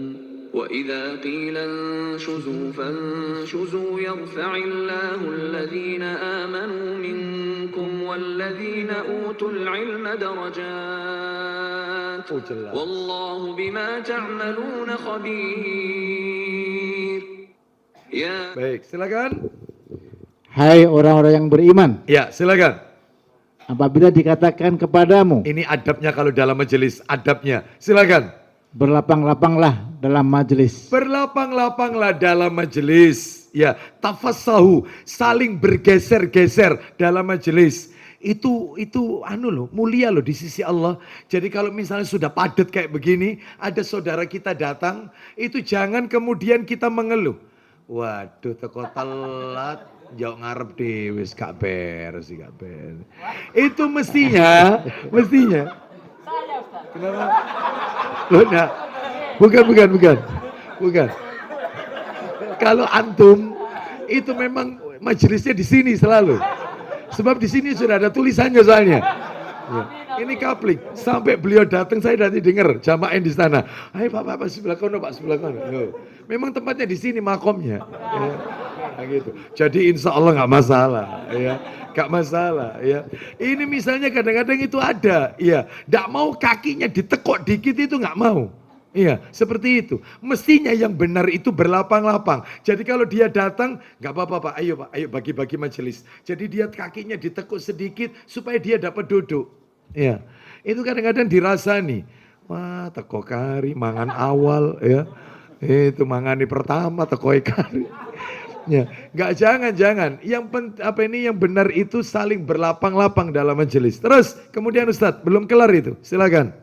وإذا قيل انشزوا فانشزوا يرفع الله الذين آمنوا منكم والذين أوتوا العلم درجات والله بما تعملون خبير. Ya. Baik, silakan. Hai orang-orang yang beriman. Ya, silakan. Apabila dikatakan kepadamu, ini adabnya kalau dalam majelis, adabnya. Silakan. Berlapang-lapanglah dalam majelis. Berlapang-lapanglah dalam majelis. Ya, tafassahu, saling bergeser-geser dalam majelis. Itu mulia loh di sisi Allah. Jadi kalau misalnya sudah padat kayak begini, ada saudara kita datang, itu jangan kemudian kita mengeluh. Waduh, teko telat. Jauh ngarep wis gak beres. Itu mestinya. Kenapa? Loh, nah. Bukan. Kalau antum itu memang majelisnya di sini selalu. Sebab di sini sudah ada tulisannya soalnya. Ya. Ini kapling. Sampai beliau datang saya nanti dengar jamaah di sana. Ayo Pak sebelah kono. Memang tempatnya di sini makomnya. Ya. Nah, gitu. Jadi insya Allah nggak masalah, ya, nggak masalah, ya. Ini misalnya kadang-kadang itu ada, ya, nggak mau kakinya ditekuk dikit itu nggak mau, iya, seperti itu. Mestinya yang benar itu berlapang-lapang. Jadi kalau dia datang, nggak apa-apa Pak, ayo bagi-bagi majelis. Jadi dia kakinya ditekuk sedikit supaya dia dapat duduk, ya. Itu kadang-kadang dirasani, wah teko kari, mangan awal, ya, itu mangani pertama teko kari. Ya, jangan. Yang benar itu saling berlapang-lapang dalam majelis. Terus, kemudian Ustadz, belum kelar itu. Silakan.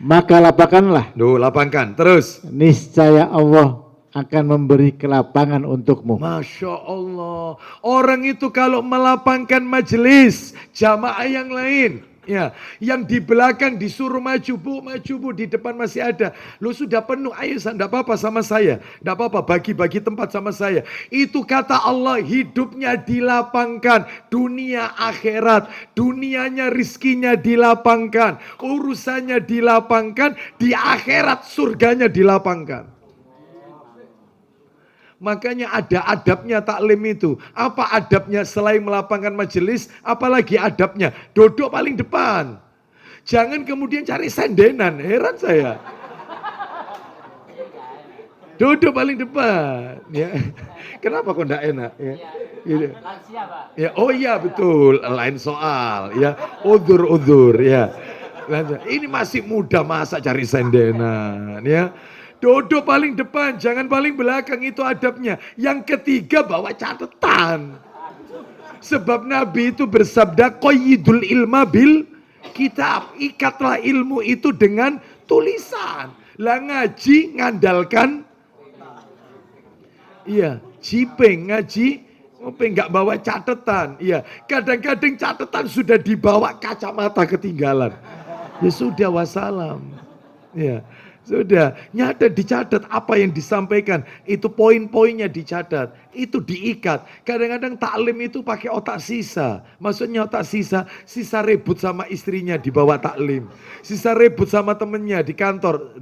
Maka lapangkanlah. Lapangkan. Terus. Niscaya Allah akan memberi kelapangan untukmu. Masya Allah. Orang itu kalau melapangkan majelis, jamaah yang lain, Ya, yang di belakang disuruh maju bu, di depan masih ada. Lo sudah penuh, ayo enggak apa-apa sama saya. Enggak apa-apa, bagi-bagi tempat sama saya. Itu kata Allah, hidupnya dilapangkan. Dunia akhirat, dunianya rizkinya dilapangkan. Urusannya dilapangkan, di akhirat surganya dilapangkan. Makanya ada adabnya taklim itu. Apa adabnya selain melapangkan majelis? Apalagi adabnya? Duduk paling depan. Jangan kemudian cari sendenan. Heran saya. Duduk paling depan. Ya. Kenapa kok enggak enak? Ya. Gitu. Ya, oh iya betul. Lain soal. Ya, udzur. Ya. Ini masih muda masa cari sendenan. Ya. Duduk paling depan, jangan paling belakang, itu adabnya. Yang ketiga bawa catatan. Sebab Nabi itu bersabda, qayyidul ilma bil kitab. Ikatlah ilmu itu dengan tulisan. Lah ngaji ngandalkan. Iya, jipeng ngaji. Nggak bawa catatan. Iya, kadang-kadang catatan sudah dibawa, kacamata ketinggalan. Ya sudah, wassalam. Ya. Sudah, nyata dicatat apa yang disampaikan. Itu poin-poinnya dicatat. Itu diikat. Kadang-kadang taklim itu pakai otak sisa. Maksudnya otak sisa ribut sama istrinya di bawah taklim. Sisa ribut sama temennya di kantor.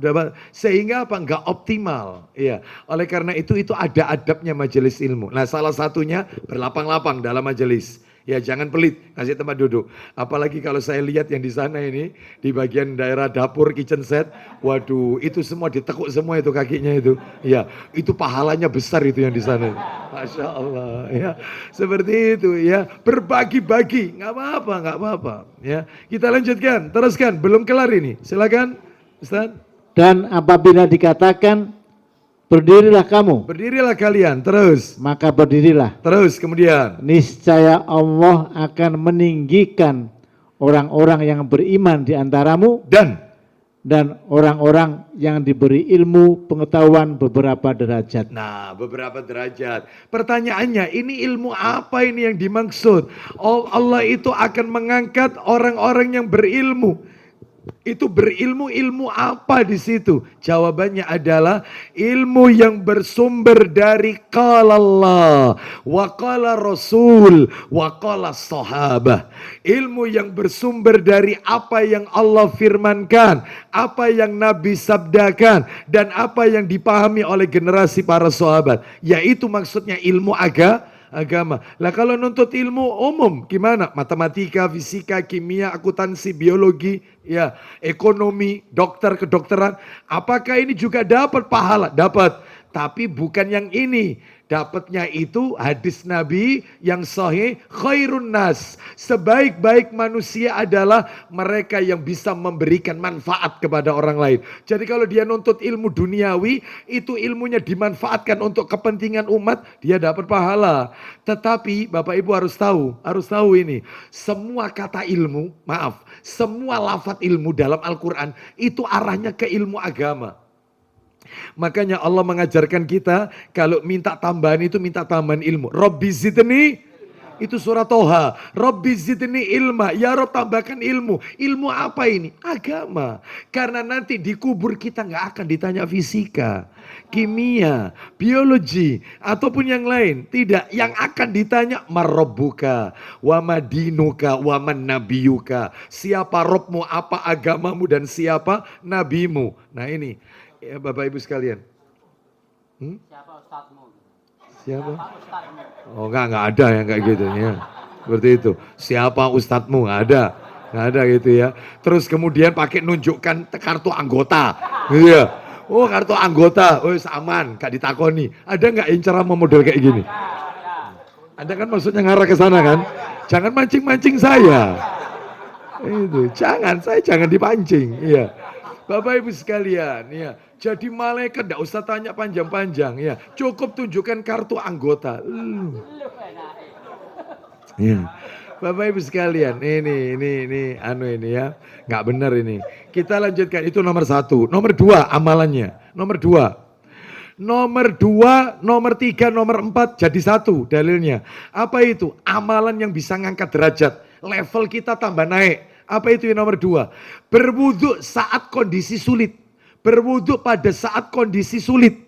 Sehingga apa? Enggak optimal. Iya. Oleh karena itu ada adabnya majelis ilmu. Nah, salah satunya berlapang-lapang dalam majelis. Ya jangan pelit, kasih tempat duduk. Apalagi kalau saya lihat yang di sana ini, di bagian daerah dapur, kitchen set, waduh itu semua ditekuk semua itu kakinya itu. Ya, itu pahalanya besar itu yang di sana. Masya Allah, ya seperti itu ya. Berbagi-bagi, nggak apa-apa. Ya, kita lanjutkan, teruskan. Belum kelar ini, silakan, Ustaz. Dan apabila dikatakan berdirilah kamu, berdirilah kalian, terus. Maka berdirilah. Terus kemudian. Niscaya Allah akan meninggikan orang-orang yang beriman di antaramu dan orang-orang yang diberi ilmu pengetahuan beberapa derajat. Nah, beberapa derajat. Pertanyaannya, ini ilmu apa ini yang dimaksud? Oh, Allah itu akan mengangkat orang-orang yang berilmu. Itu berilmu apa di situ? Jawabannya adalah ilmu yang bersumber dari qala Allah wa qala Rasul wa qala sahabah. Ilmu yang bersumber dari apa yang Allah firmankan, apa yang Nabi sabdakan, dan apa yang dipahami oleh generasi para sahabat. Yaitu maksudnya ilmu agama. Lah kalau nuntut ilmu umum gimana? Matematika, fisika, kimia, akuntansi, biologi, ya, ekonomi, dokter, kedokteran. Apakah ini juga dapat pahala? Dapat. Tapi bukan yang ini. Dapatnya itu hadis Nabi yang sahih, khairun nas. Sebaik-baik manusia adalah mereka yang bisa memberikan manfaat kepada orang lain. Jadi kalau dia nuntut ilmu duniawi, itu ilmunya dimanfaatkan untuk kepentingan umat, dia dapat pahala. Tetapi Bapak Ibu harus tahu ini. Semua kata ilmu, semua lafaz ilmu dalam Al-Quran itu arahnya ke ilmu agama. Makanya Allah mengajarkan kita kalau minta tambahan itu minta tambahan ilmu. Rabbi zidni, itu surat Toha. Rabbi zidni ilma, ya Rabb tambahkan ilmu. Ilmu apa ini? Agama. Karena nanti di kubur kita nggak akan ditanya fisika, kimia, biologi, ataupun yang lain. Tidak, yang akan ditanya marabbuka, wa madinuka, wa man nabiyuka. Siapa Robmu, apa agamamu, dan siapa nabimu. Nah ini. Ya, Bapak Ibu sekalian. Siapa ustadzmu? Siapa? Oh enggak ada yang kayak gitu ya. Seperti itu. Siapa ustadzmu? Nggak ada gitu ya. Terus kemudian pakai nunjukkan kartu anggota. Gitu ya. Oh kartu anggota. Oh aman, gak ditakoni. Ada nggak yang ceramah model kayak gini? Anda kan maksudnya ngarah ke sana kan? Jangan mancing-mancing saya. Itu, jangan dipancing. Iya. Bapak Ibu sekalian, ya. Jadi malaikat enggak usah tanya panjang-panjang, ya. Cukup tunjukkan kartu anggota. Ya. Bapak Ibu sekalian, ini ya. Enggak benar ini. Kita lanjutkan, itu nomor 1. Nomor 2 amalannya. Nomor 2, nomor 3, nomor 4 jadi 1 dalilnya. Apa itu? Amalan yang bisa ngangkat derajat. Level kita tambah naik. Apa itu yang nomor 2? Berwudu saat kondisi sulit. Berwudu pada saat kondisi sulit.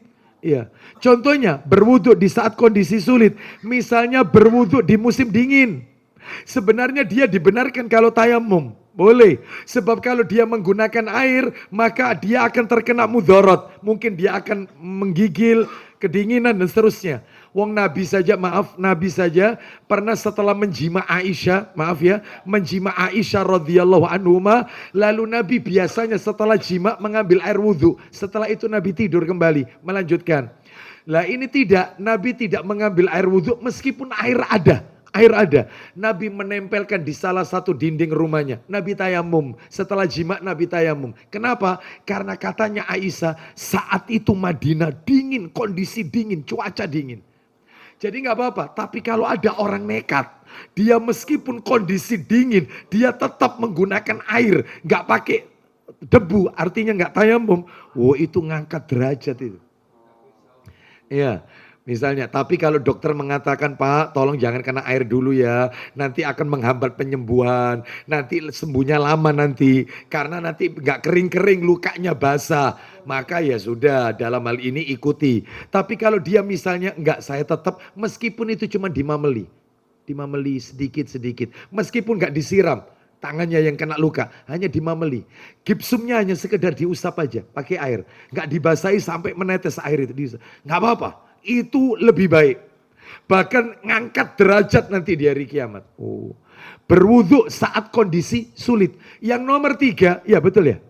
Ya, contohnya berwudu di saat kondisi sulit. Misalnya berwudu di musim dingin. Sebenarnya dia dibenarkan kalau tayamum. Boleh. Sebab kalau dia menggunakan air, maka dia akan terkena mudorot. Mungkin dia akan menggigil, kedinginan dan seterusnya. Wong Nabi saja, Nabi saja pernah setelah menjima Aisyah, menjima Aisyah radhiyallahu anhuma, lalu Nabi biasanya setelah jima mengambil air wudhu. Setelah itu Nabi tidur kembali, melanjutkan. Lah ini tidak, Nabi tidak mengambil air wudhu meskipun air ada. Air ada. Nabi menempelkan di salah satu dinding rumahnya. Nabi tayamum. Setelah jima Nabi tayamum. Kenapa? Karena katanya Aisyah saat itu Madinah dingin, kondisi dingin, cuaca dingin. Jadi nggak apa-apa. Tapi kalau ada orang nekat, dia meskipun kondisi dingin, dia tetap menggunakan air. Nggak pakai debu, artinya nggak tayamum. Oh itu ngangkat derajat itu. Iya. Misalnya, tapi kalau dokter mengatakan, Pak, tolong jangan kena air dulu ya. Nanti akan menghambat penyembuhan. Nanti sembuhnya lama nanti. Karena nanti gak kering-kering, lukanya basah. Maka ya sudah, dalam hal ini ikuti. Tapi kalau dia misalnya, enggak, saya tetap, meskipun itu cuma dimameli. Dimameli sedikit-sedikit. Meskipun gak disiram. Tangannya yang kena luka, hanya dimameli. Gipsumnya hanya sekedar diusap aja, pakai air. Gak dibasahi sampai menetes air itu. Gak apa-apa. Itu lebih baik. Bahkan ngangkat derajat nanti di hari kiamat. Oh. Berwudu saat kondisi sulit. Yang nomor 3, ya betul ya?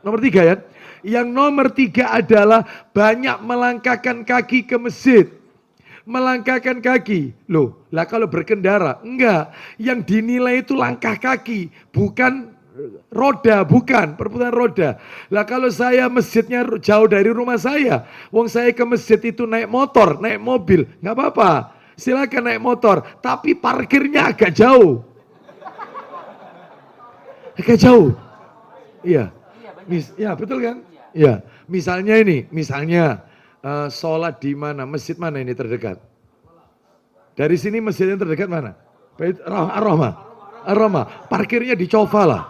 Nomor 3 ya? Yang nomor 3 adalah banyak melangkahkan kaki ke masjid. Melangkahkan kaki. Loh, lah kalau berkendara, enggak. Yang dinilai itu langkah kaki, bukan roda, bukan perputaran roda. Lah kalau saya masjidnya jauh dari rumah saya, wong saya ke masjid itu naik motor, naik mobil, nggak apa-apa. Silakan naik motor, tapi parkirnya agak jauh. Agak jauh. Iya. Ya betul kan? Iya. Misalnya ini, sholat di mana? Masjid mana ini terdekat? Dari sini masjid yang terdekat mana? Ar-Rahmah. Parkirnya di Cofa lah.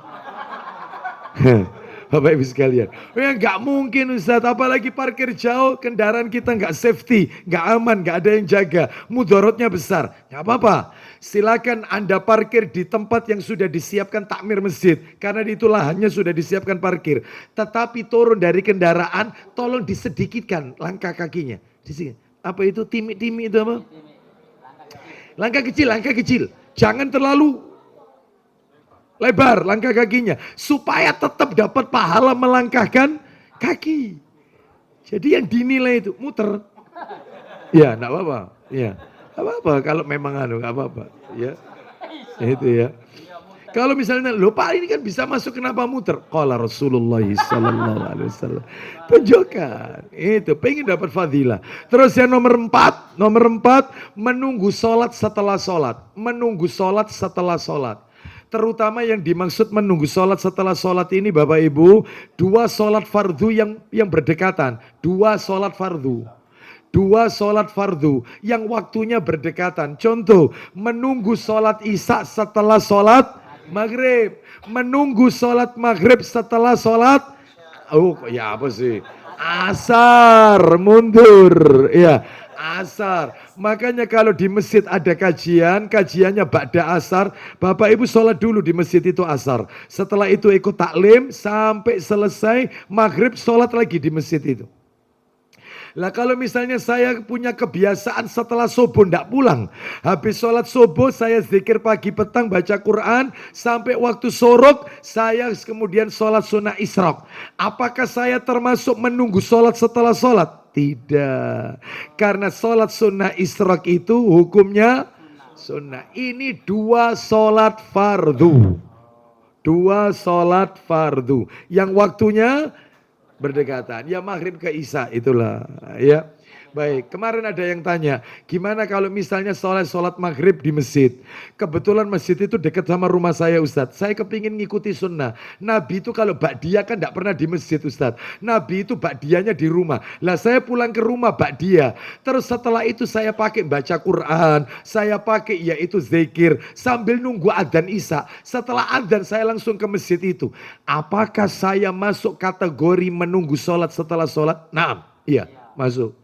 Bapak Ibu sekalian, ya nggak mungkin Ustaz, apalagi parkir jauh, kendaraan kita nggak safety, nggak aman, nggak ada yang jaga, mudorotnya besar. Nggak apa-apa, silakan Anda parkir di tempat yang sudah disiapkan takmir masjid, karena itu lahannya sudah disiapkan parkir. Tetapi turun dari kendaraan, tolong disedikitkan langkah kakinya. Apa itu timik-timik itu apa? Langkah kecil, jangan terlalu lebar langkah kakinya, supaya tetap dapat pahala melangkahkan kaki. Jadi yang dinilai itu muter. Ya, enggak apa-apa. Ya, enggak apa-apa kalau memang enggak apa-apa. Ya, itu ya. Kalau misalnya, loh Pak ini kan bisa masuk, kenapa muter? Qala Rasulullah sallallahu alaihi wasallam. Tunjukkan. Itu, pengen dapat fadilah. Terus yang nomor 4, menunggu sholat setelah sholat. Menunggu sholat setelah sholat. Terutama yang dimaksud menunggu sholat setelah sholat ini Bapak Ibu, 2 sholat fardu yang berdekatan. 2 sholat fardu yang waktunya berdekatan. Contoh, menunggu sholat isya setelah sholat maghrib. Menunggu sholat maghrib setelah sholat, ya apa sih? Asar, mundur. Ya, asar. Makanya kalau di masjid ada kajiannya ba'da asar, Bapak Ibu sholat dulu di masjid itu asar. Setelah itu ikut taklim sampai selesai maghrib, sholat lagi di masjid itu. Lah kalau misalnya saya punya kebiasaan setelah subuh ndak pulang. Habis sholat subuh saya zikir pagi petang baca Quran. Sampai waktu sorok saya kemudian sholat sunnah isyraq. Apakah saya termasuk menunggu sholat setelah sholat? Tidak. Karena sholat sunnah isyraq itu hukumnya sunnah. Ini 2 sholat fardu. 2 sholat fardu. Yang waktunya berdekatan. Ya maghrib ke isya itulah. Ya. Baik, kemarin ada yang tanya, gimana kalau misalnya sholat maghrib di masjid? Kebetulan masjid itu dekat sama rumah saya Ustadz. Saya kepingin ngikuti sunnah. Nabi itu kalau ba'diyah kan tidak pernah di masjid Ustadz. Nabi itu ba'diyahnya di rumah. Lah saya pulang ke rumah ba'diyah. Terus setelah itu saya pakai baca Quran. Saya pakai yaitu zikir. Sambil nunggu adzan isya. Setelah adzan saya langsung ke masjid itu. Apakah saya masuk kategori menunggu sholat setelah sholat? Naam, iya masuk.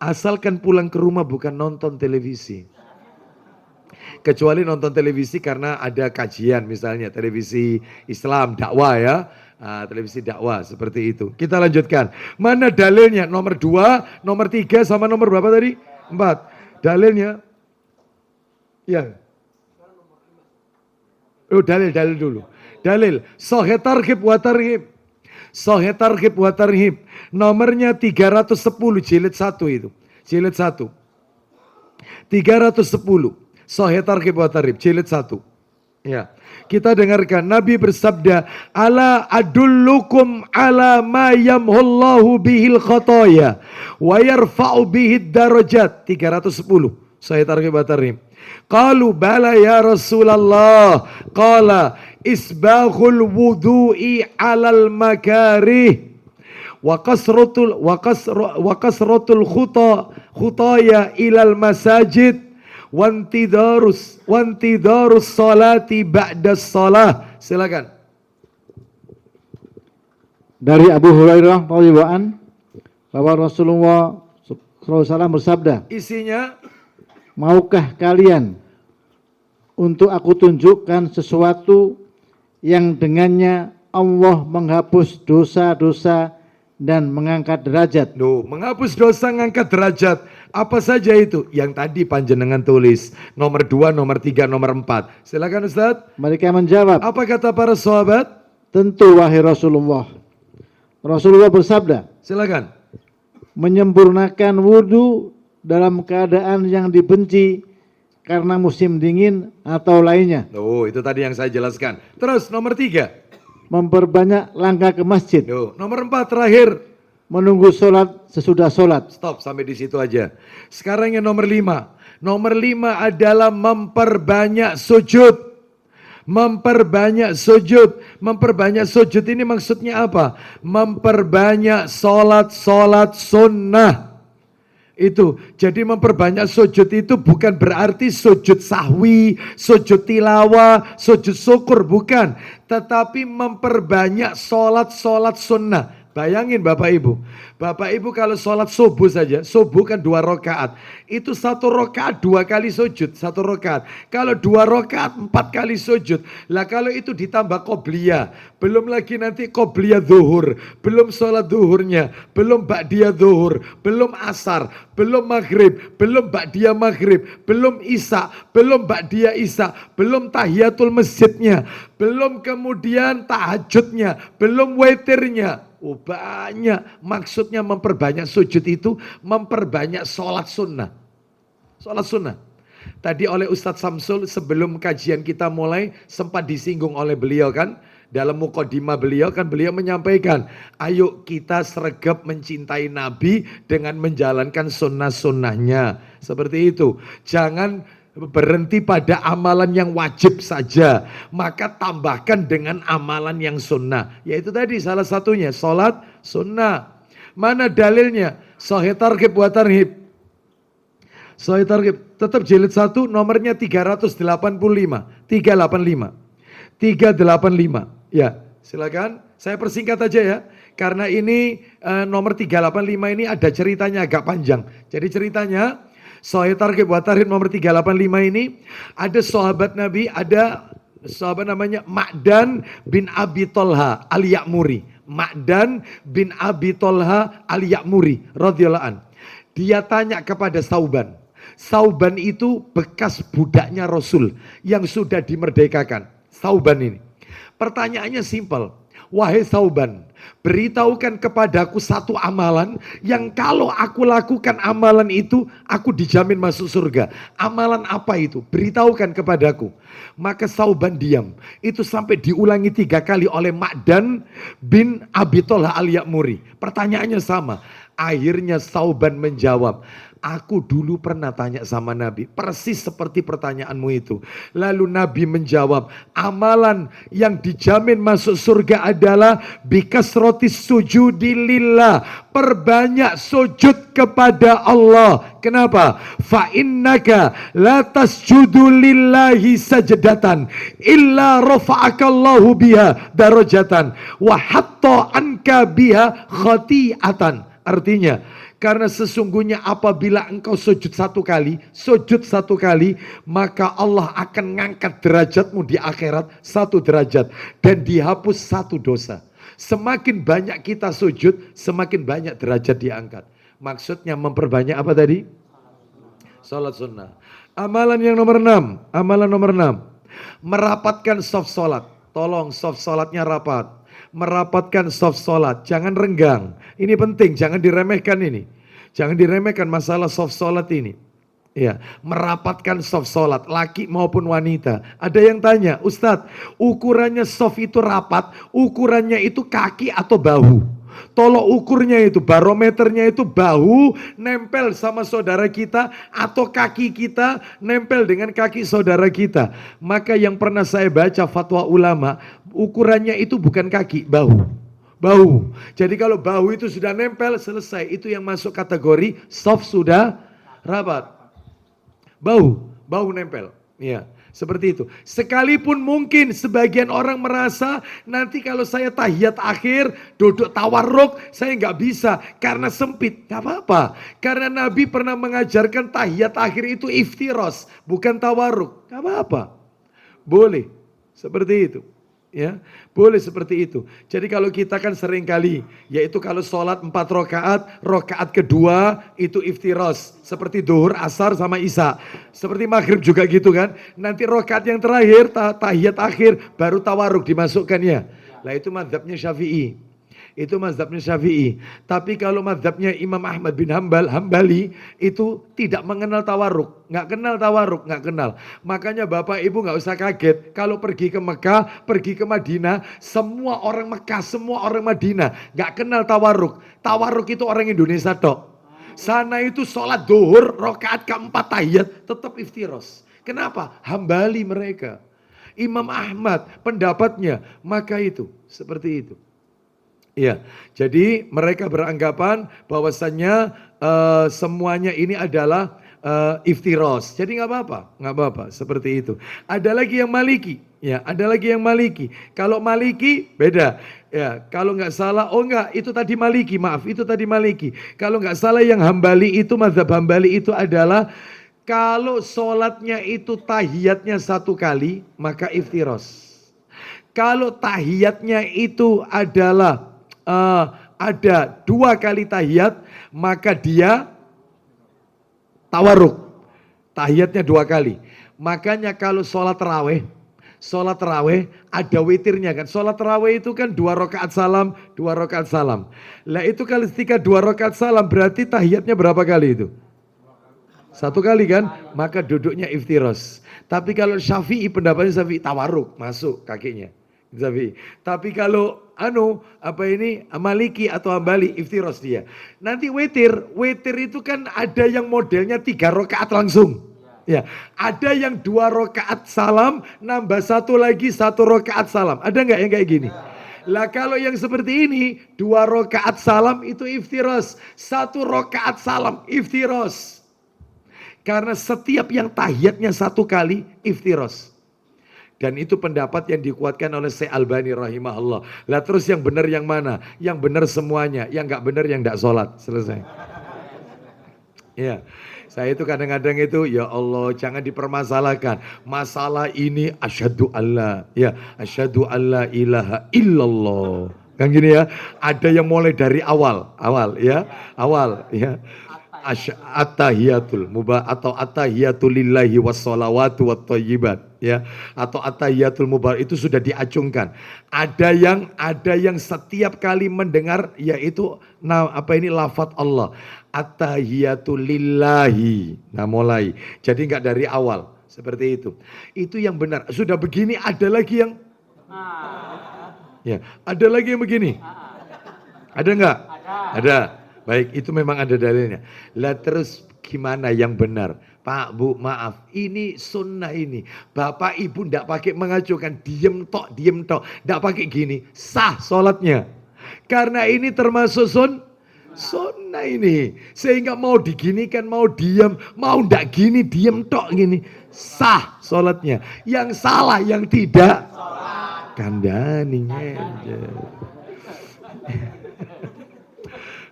Asalkan pulang ke rumah bukan nonton televisi. Kecuali nonton televisi karena ada kajian misalnya. Televisi Islam, dakwah ya. Televisi dakwah seperti itu. Kita lanjutkan. Mana dalilnya? Nomor 2, nomor 3 sama nomor berapa tadi? 4. Dalilnya. Ya. Oh dalil dulu. Dalil. Sahih targhib wa tarhib. Sahih targhib wa tarhib. Nomornya 310 jilid 1 itu. Jilid 1. 310. Sahih targhib wa tarhib jilid 1. Ya. Kita dengarkan Nabi bersabda, "Ala adullukum ala ma yamhullahu bihil khotoya wa yarfa'u bihid darajat." 310. Sahih targhib wa tarhib. Qalu bala ya Rasulullah. Qala isbaghul wudu'i 'alal makarih wa kasratul khutaya ilal masajid wantidarus salati ba'da shalah. Silakan. Dari Abu Hurairah radhiyallahu an bahwa Rasulullah SAW bersabda, Isinya, maukah kalian untuk aku tunjukkan sesuatu yang dengannya Allah menghapus dosa-dosa dan mengangkat derajat? menghapus dosa, mengangkat derajat. Apa saja itu? Yang tadi panjenengan tulis. Nomor 2, nomor 3, nomor 4. Silakan Ustaz. Mereka menjawab, Apa kata para sahabat? tentu wahai Rasulullah. Rasulullah bersabda, Silakan. menyempurnakan wudhu dalam keadaan yang dibenci karena musim dingin atau lainnya. Itu tadi yang saya jelaskan. Terus nomor 3. Memperbanyak langkah ke masjid. Nomor 4 terakhir. Menunggu sholat sesudah sholat. Stop sampai di situ aja. Sekarang yang nomor 5. Nomor 5 adalah memperbanyak sujud. Memperbanyak sujud. Memperbanyak sujud ini maksudnya apa? Memperbanyak sholat sunnah. Itu. Jadi memperbanyak sujud itu bukan berarti sujud sahwi, sujud tilawah, sujud syukur, bukan. Tetapi memperbanyak sholat sunnah. Bayangin Bapak Ibu. Bapak Ibu kalau sholat subuh saja, subuh kan 2 rakaat. Itu 1 rakaat 2 kali sujud, 1 rakaat. Kalau 2 rakaat 4 kali sujud. Lah kalau itu ditambah qobliyah, belum lagi nanti qobliyah zuhur, belum sholat zuhurnya, belum ba'diyah zuhur, belum asar, belum maghrib, belum ba'diyah maghrib, belum isya, belum ba'diyah isya, belum tahiyatul masjidnya, belum kemudian tahajudnya, belum witirnya. Banyak. Maksudnya memperbanyak sujud itu memperbanyak sholat sunnah. Sholat sunnah. Tadi oleh Ustadz Samsul sebelum kajian kita mulai sempat disinggung oleh beliau kan. Dalam mukadimah beliau kan beliau menyampaikan, ayo kita sregep mencintai Nabi dengan menjalankan sunnah-sunnahnya. Seperti itu. Jangan berhenti pada amalan yang wajib saja, maka tambahkan dengan amalan yang sunnah, yaitu tadi salah satunya sholat sunnah. Mana dalilnya? Sahih targhib wa tarhib. Sahih targhib tetap jilid 1 nomornya 385 385 385. Ya silakan, saya persingkat aja ya, karena ini nomor 385 ini ada ceritanya agak panjang. Jadi ceritanya Sahih targhib wa tarhib nomor 385 ini ada sahabat Nabi, ada sahabat namanya Ma'dan bin Abi Tolha al-Ya'muri. Ma'dan bin Abi Tolha al-Ya'muri radhiyallahu an. Dia tanya kepada Sauban. Sauban itu bekas budaknya Rasul yang sudah dimerdekakan. Sauban ini. Pertanyaannya simpel. Wahai Sauban, beritahukan kepadaku satu amalan yang kalau aku lakukan amalan itu, aku dijamin masuk surga. Amalan apa itu? Beritahukan kepadaku. Maka Sauban diam. Itu sampai diulangi 3 kali oleh Ma'dan bin Abi Tolha al-Ya'muri. Pertanyaannya sama. Akhirnya Sauban menjawab, aku dulu pernah tanya sama Nabi, persis seperti pertanyaanmu itu. Lalu Nabi menjawab, amalan yang dijamin masuk surga adalah bikasrotis sujudi lillah, perbanyak sujud kepada Allah. Kenapa? Fa innaka la tasjudu lillahi sajdatan illa rafa'akallahu biha darajatan wa hatta anka biha khati'atan. Artinya, karena sesungguhnya apabila engkau sujud satu kali, maka Allah akan ngangkat derajatmu di akhirat 1 derajat dan dihapus 1 dosa. Semakin banyak kita sujud, semakin banyak derajat diangkat. Maksudnya memperbanyak apa tadi? Salat sunnah. Amalan yang nomor 6, merapatkan soft salat. Tolong soft salatnya rapat. Merapatkan soft salat, jangan renggang. Ini penting, jangan diremehkan ini. Jangan diremehkan masalah soft salat ini. Ya, merapatkan soft salat, laki maupun wanita. Ada yang tanya, Ustadz, ukurannya soft itu rapat, ukurannya itu kaki atau bahu? Tolok ukurnya itu, barometernya itu bahu nempel sama saudara kita atau kaki kita nempel dengan kaki saudara kita. Maka yang pernah saya baca fatwa ulama, ukurannya itu bukan kaki, bahu. Jadi kalau bahu itu sudah nempel, selesai. Itu yang masuk kategori soft sudah rapat. Bahu nempel. Ya, seperti itu. Sekalipun mungkin sebagian orang merasa nanti kalau saya tahiyat akhir duduk tawarruk saya nggak bisa karena sempit. Gak apa-apa. Karena Nabi pernah mengajarkan tahiyat akhir itu iftiros, bukan tawarruk. Gak apa-apa. Boleh. Seperti itu. Ya, boleh seperti itu. Jadi kalau kita kan sering kali, yaitu kalau sholat 4 rakaat kedua itu iftiros. Seperti duhur, asar sama isya. Seperti maghrib juga gitu kan. Nanti rakaat yang terakhir, tahiyat akhir, baru tawarruk dimasukkannya. Lah itu mazhabnya Syafi'i. Tapi kalau mazhabnya Imam Ahmad bin Hambali itu tidak mengenal tawarruk, nggak kenal. Makanya Bapak Ibu nggak usah kaget kalau pergi ke Mekah, pergi ke Madinah, semua orang Mekah, semua orang Madinah nggak kenal tawarruk. Tawarruk itu orang Indonesia tok. Sana itu sholat duhur, rakaat keempat tahiyat tetap iftiros. Kenapa? Hambali mereka. Imam Ahmad pendapatnya, maka itu seperti itu. Iya, jadi mereka beranggapan bahwasannya semuanya ini adalah iftiros. Jadi nggak apa-apa, seperti itu. Ada lagi yang Maliki, ya, Kalau Maliki beda, ya. Kalau nggak salah, itu tadi Maliki. Kalau nggak salah yang Hambali itu, mazhab Hambali itu adalah kalau sholatnya itu tahiyatnya 1 kali, maka iftiros. Kalau tahiyatnya itu adalah ada 2 kali tahiyat, maka dia tawarruk. Tahiyatnya 2 kali. Makanya kalau sholat taraweh ada witirnya kan. Sholat taraweh itu kan 2 rakaat salam. Lah itu kalau ketika 2 rakaat salam berarti tahiyatnya berapa kali itu? 1 kali kan? Maka duduknya iftiros. Tapi kalau Syafi'i, pendapatnya Syafi'i tawarruk, masuk kakinya. Tapi kalau Maliki atau Hambali iftiros dia. Nanti witir itu kan ada yang modelnya 3 rakaat langsung. Ya, ada yang 2 rakaat salam nambah 1 lagi 1 rakaat salam. Ada nggak yang kayak gini? Lah kalau yang seperti ini 2 rakaat salam itu iftiros, 1 rakaat salam iftiros. Karena setiap yang tahiyatnya 1 kali iftiros. Dan itu pendapat yang dikuatkan oleh Syekh Albani rahimahullah. Lah terus yang benar yang mana? Yang benar semuanya, yang enggak benar yang enggak sholat. Selesai. Ya, saya itu kadang-kadang itu, ya Allah jangan dipermasalahkan. Masalah ini asyhadu alla ilaha illallah. Kan gini ya, ada yang mulai dari awal ya. At-tahiyatul mubah atau at-tahiyatul lillahi wassalawatu wattayyibat ya, atau at-tahiyatul mubah itu sudah diacungkan. Ada yang setiap kali mendengar yaitu lafaz Allah at-tahiyatul lillahi. Nah mulai, jadi enggak dari awal seperti itu. Itu yang benar. Sudah begini ada lagi yang ada lagi yang begini. Ada enggak? Ada. Baik, itu memang ada dalilnya. Lah terus gimana yang benar? Pak, Bu, maaf, ini sunnah ini. Bapak, Ibu ndak pakai mengajukan, diem tok, ndak pakai gini, sah sholatnya. Karena ini termasuk sunnah ini. Sehingga mau diginikan, mau diam, mau ndak gini, diem tok gini, sah sholatnya. Yang salah, yang tidak, kandani aja.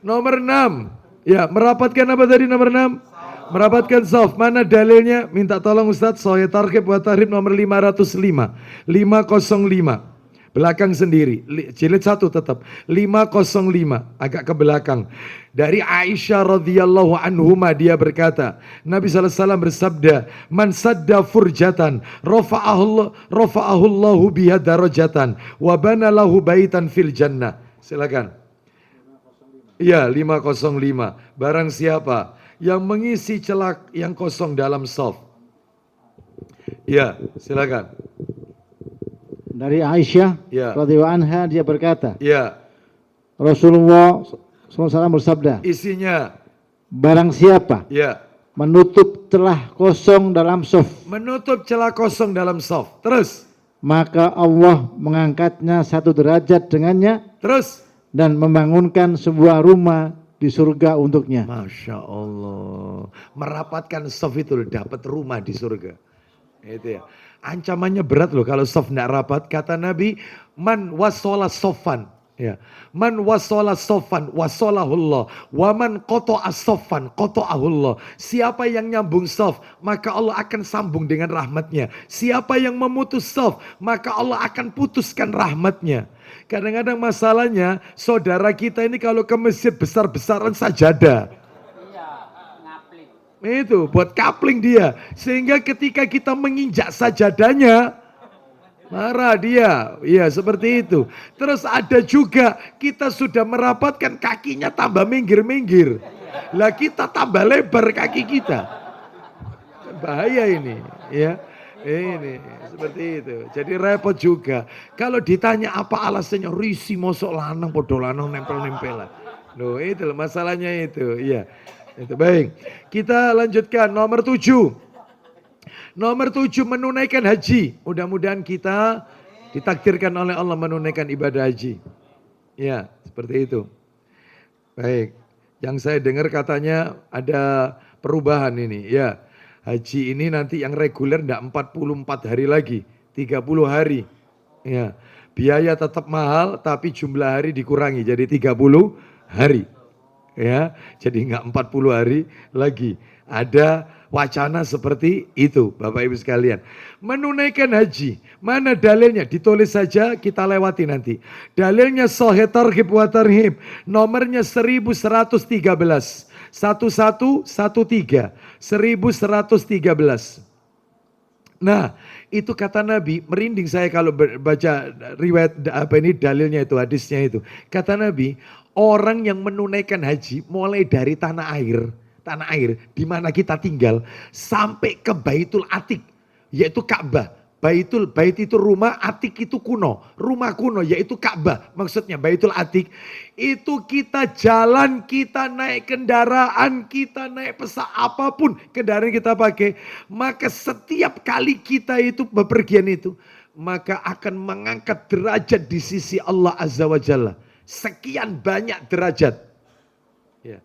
Nomor 6. Ya, merapatkan apa tadi nomor 6? Merapatkan soft. Mana dalilnya? Minta tolong Ustadz. Sahih Targhib wa Tarhib nomor 505. 505. Belakang sendiri. Jilid 1 tetap. 505. Agak ke belakang. Dari Aisyah radhiyallahu anhuma dia berkata, Nabi SAW bersabda, Man sadda furjatan rafa'ahullahu biha darajatan wa bana lahu baitan fil jannah. Silakan. Iya, 505. Barang siapa yang mengisi celah yang kosong dalam soft. Iya, silakan. Dari Aisyah Ya. radhiyallahu anha dia berkata, Iya. Rasulullah SAW bersabda, Isinya. barang siapa Iya. menutup celah kosong dalam soft, Menutup celah kosong dalam soft. Terus. maka Allah mengangkatnya 1 derajat dengannya Terus. dan membangunkan sebuah rumah di surga untuknya. Masya Allah. Merapatkan soft itu dapat rumah di surga. Itu ya. Ancamannya berat loh kalau soft tidak rapat. Kata Nabi, man wasola sofan. Ya. Man wasola sofan wasolahullah. Waman koto'a sofan koto'ahullah. Siapa yang nyambung soft, maka Allah akan sambung dengan rahmatnya. Siapa yang memutus soft, maka Allah akan putuskan rahmatnya. Kadang-kadang masalahnya saudara kita ini kalau ke masjid besar-besaran sajadah. Iya, ngaplik. Itu buat kapling dia. Sehingga ketika kita menginjak sajadahnya, marah dia. Iya seperti itu. Terus ada juga kita sudah merapatkan kakinya tambah minggir-minggir. Lah kita tambah lebar kaki kita. Bahaya ini. Ya. Ini seperti itu. Jadi repot juga. Kalau ditanya apa alasannya, risi mosok lanang podo lanang nempel-nempelan. Loh itu loh, masalahnya itu. Iya. Itu baik. Kita lanjutkan nomor 7. Nomor 7 menunaikan haji. Mudah-mudahan kita ditakdirkan oleh Allah menunaikan ibadah haji. Ya, seperti itu. Baik. Yang saya dengar katanya ada perubahan ini. Ya, haji ini nanti yang reguler enggak 44 hari lagi, 30 hari. Ya, biaya tetap mahal tapi jumlah hari dikurangi jadi 30 hari. Ya, jadi enggak 40 hari lagi. Ada wacana seperti itu, Bapak Ibu sekalian. Menunaikan haji, mana dalilnya? Ditulis saja, kita lewati nanti. Dalilnya Sahih Targhib wa Tarhib, nomornya 1113. 1113. 1113. Nah, itu kata Nabi, merinding saya kalau baca riwayat apa ini dalilnya itu, hadisnya itu. Kata Nabi, orang yang menunaikan haji mulai dari tanah air di mana kita tinggal sampai ke Baitul Atiq, yaitu Ka'bah. Bait itu rumah, Atiq itu kuno, rumah kuno yaitu Ka'bah. Maksudnya Baitul Atiq itu kita jalan, kita naik kendaraan, kita naik pesawat, apapun kendaraan kita pakai, maka setiap kali kita itu bepergian itu, maka akan mengangkat derajat di sisi Allah Azza wa Jalla. Sekian banyak derajat. Ya.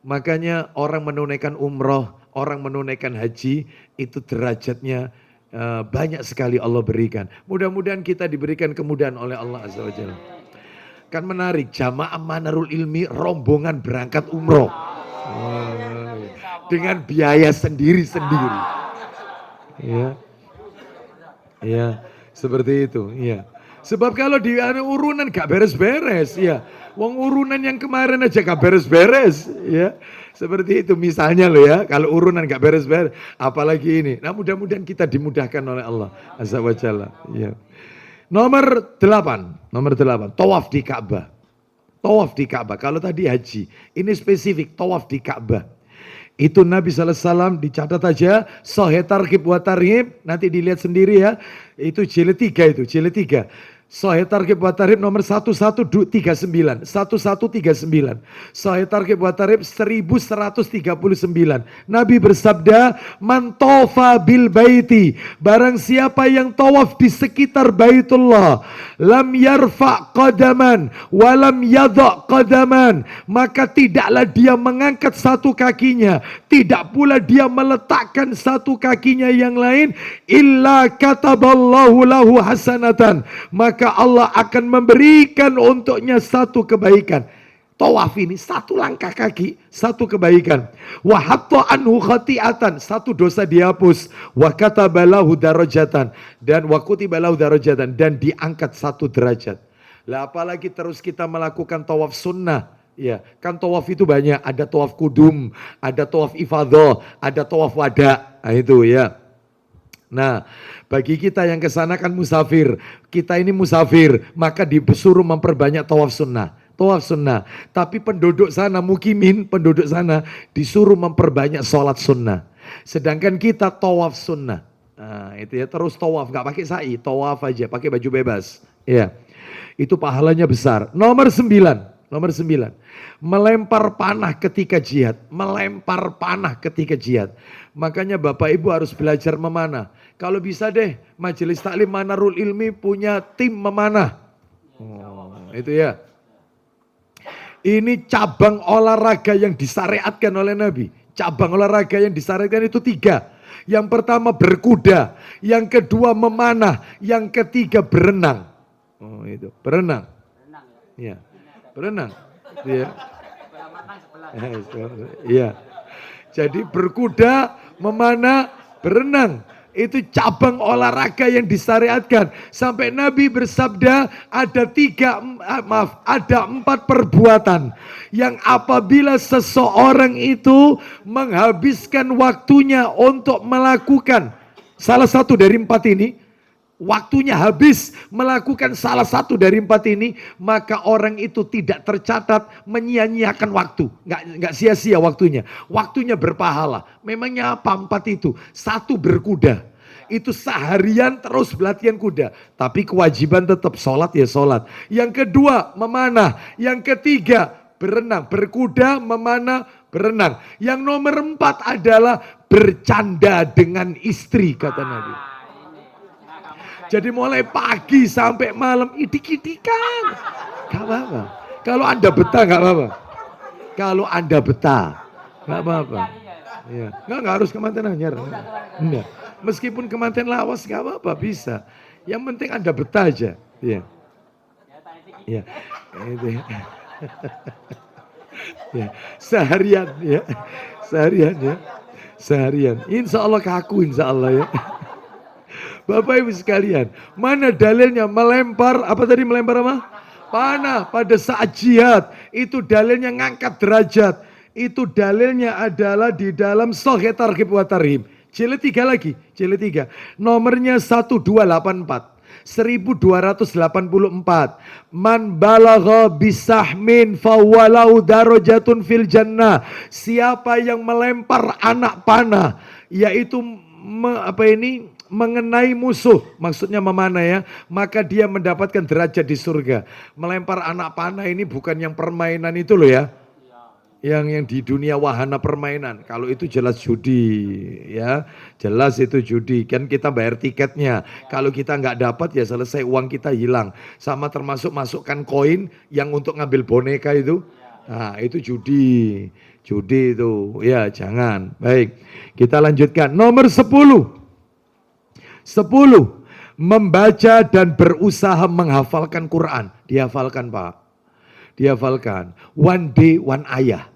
Makanya orang menunaikan umroh, orang menunaikan haji, itu derajatnya banyak sekali Allah berikan. Mudah-mudahan kita diberikan kemudahan oleh Allah Azza wa Jalla. Kan menarik, jamaah Manarul Ilmi rombongan berangkat umroh. Dengan biaya sendiri-sendiri. Ya. Ya, seperti itu, ya. Sebab kalau di urunan gak beres-beres, ya. Wong urunan yang kemarin aja gak beres-beres, ya. Seperti itu misalnya loh ya, kalau urunan gak beres-beres, apalagi ini. Nah mudah-mudahan kita dimudahkan oleh Allah Azza wa Jalla. Ya. Nomor 8, tawaf di Ka'bah. Tawaf di Ka'bah, kalau tadi haji, ini spesifik tawaf di Ka'bah. Itu Nabi SAW dicatat aja, Sahih Targhib wa Tarhib, nanti dilihat sendiri ya. Itu jilid 3 itu, jilid 3. Sahih Targhib wa Tarhib nomor 1139. 1139. Sahih Targhib wa Tarhib 1139. Nabi bersabda, "Man tawafa bil baiti." Barang siapa yang tawaf di sekitar Baitullah, lam yarfa qadaman wa lam yadha qadaman, maka tidaklah dia mengangkat satu kakinya, tidak pula dia meletakkan satu kakinya yang lain, illa kataballahu lahu hasanatan, maka Allah akan memberikan untuknya satu kebaikan. Tawaf ini satu langkah kaki, satu kebaikan. Wa hatta anhu khati'atan, satu dosa dihapus. Wa katabalahu darajatan, dan wa kutibalahu darajatan, dan diangkat satu derajat. Lah apalagi terus kita melakukan tawaf sunnah. Ya, kan tawaf itu banyak, ada tawaf kudum, ada tawaf ifadah, ada tawaf wada. Nah, itu ya. Nah, bagi kita yang ke sana kan musafir, kita ini musafir, maka disuruh memperbanyak tawaf sunnah. Tawaf sunnah. Tapi penduduk sana, mukimin, penduduk sana disuruh memperbanyak sholat sunnah. Sedangkan kita tawaf sunnah. Nah, itu ya, terus tawaf, nggak pakai sa'i, tawaf aja, pakai baju bebas. Ya, itu pahalanya besar. Nomor 9. Nomor 9, melempar panah ketika jihad. Melempar panah ketika jihad. Makanya Bapak Ibu harus belajar memanah. Kalau bisa deh, Majelis Taklim Manarul Ilmi punya tim memanah. Itu ya. Ini cabang olahraga yang disyariatkan oleh Nabi. Cabang olahraga yang disyariatkan itu 3. Yang pertama berkuda, yang kedua memanah, yang ketiga berenang. Oh itu, berenang. Ya. Berenang, ya. Iya. Jadi berkuda, memanah, berenang. Itu cabang olahraga yang disyariatkan. Sampai Nabi bersabda ada 4 perbuatan yang apabila seseorang itu menghabiskan waktunya untuk melakukan salah satu dari 4 ini, waktunya habis melakukan salah satu dari 4 ini, maka orang itu tidak tercatat menyia-nyiakan waktu. Nggak sia-sia waktunya. Waktunya berpahala. Memangnya apa 4 itu? 1 berkuda. Itu seharian terus latihan kuda. Tapi kewajiban tetap sholat ya sholat. Yang kedua memanah. Yang ketiga berenang. Berkuda, memanah, berenang. Yang nomor 4 adalah bercanda dengan istri, kata Nabi. Jadi mulai pagi sampai malam idik-idikan. Gak apa-apa. Kalau Anda betah gak apa-apa. Kalau Anda betah gak apa-apa. Ya. Nggak harus kemanten anyar. Enggak. Meskipun kemanten lawas gak apa-apa, bisa. Yang penting Anda betah aja. Ya. Ya. Ya. Seharian ya. Seharian ya. Seharian. Insya Allah kaku insya Allah ya. Bapak Ibu sekalian, mana dalilnya melempar, apa tadi melempar apa? Panah pada saat jihad. Itu dalilnya ngangkat derajat. Itu dalilnya adalah di dalam Sahih Targhib wa Tarhib. Jilid 3 lagi, jilid 3. Nomornya 1284. 1284. Man balagha bisahmin fawalau darajatun fil jannah. Siapa yang melempar anak panah, yaitu mengenai musuh, maksudnya memanah ya, maka dia mendapatkan derajat di surga. Melempar anak panah ini bukan yang permainan itu loh ya. Yang di dunia wahana permainan. Kalau itu jelas judi ya. Jelas itu judi. Kan kita bayar tiketnya. Kalau kita nggak dapat ya selesai, uang kita hilang. Sama termasuk masukkan koin yang untuk ngambil boneka itu. Nah itu judi. Judi itu ya jangan. Baik kita lanjutkan. Nomor 10. 10. Membaca dan berusaha menghafalkan Quran. Dihafalkan Pak. Dihafalkan. One day, one ayah.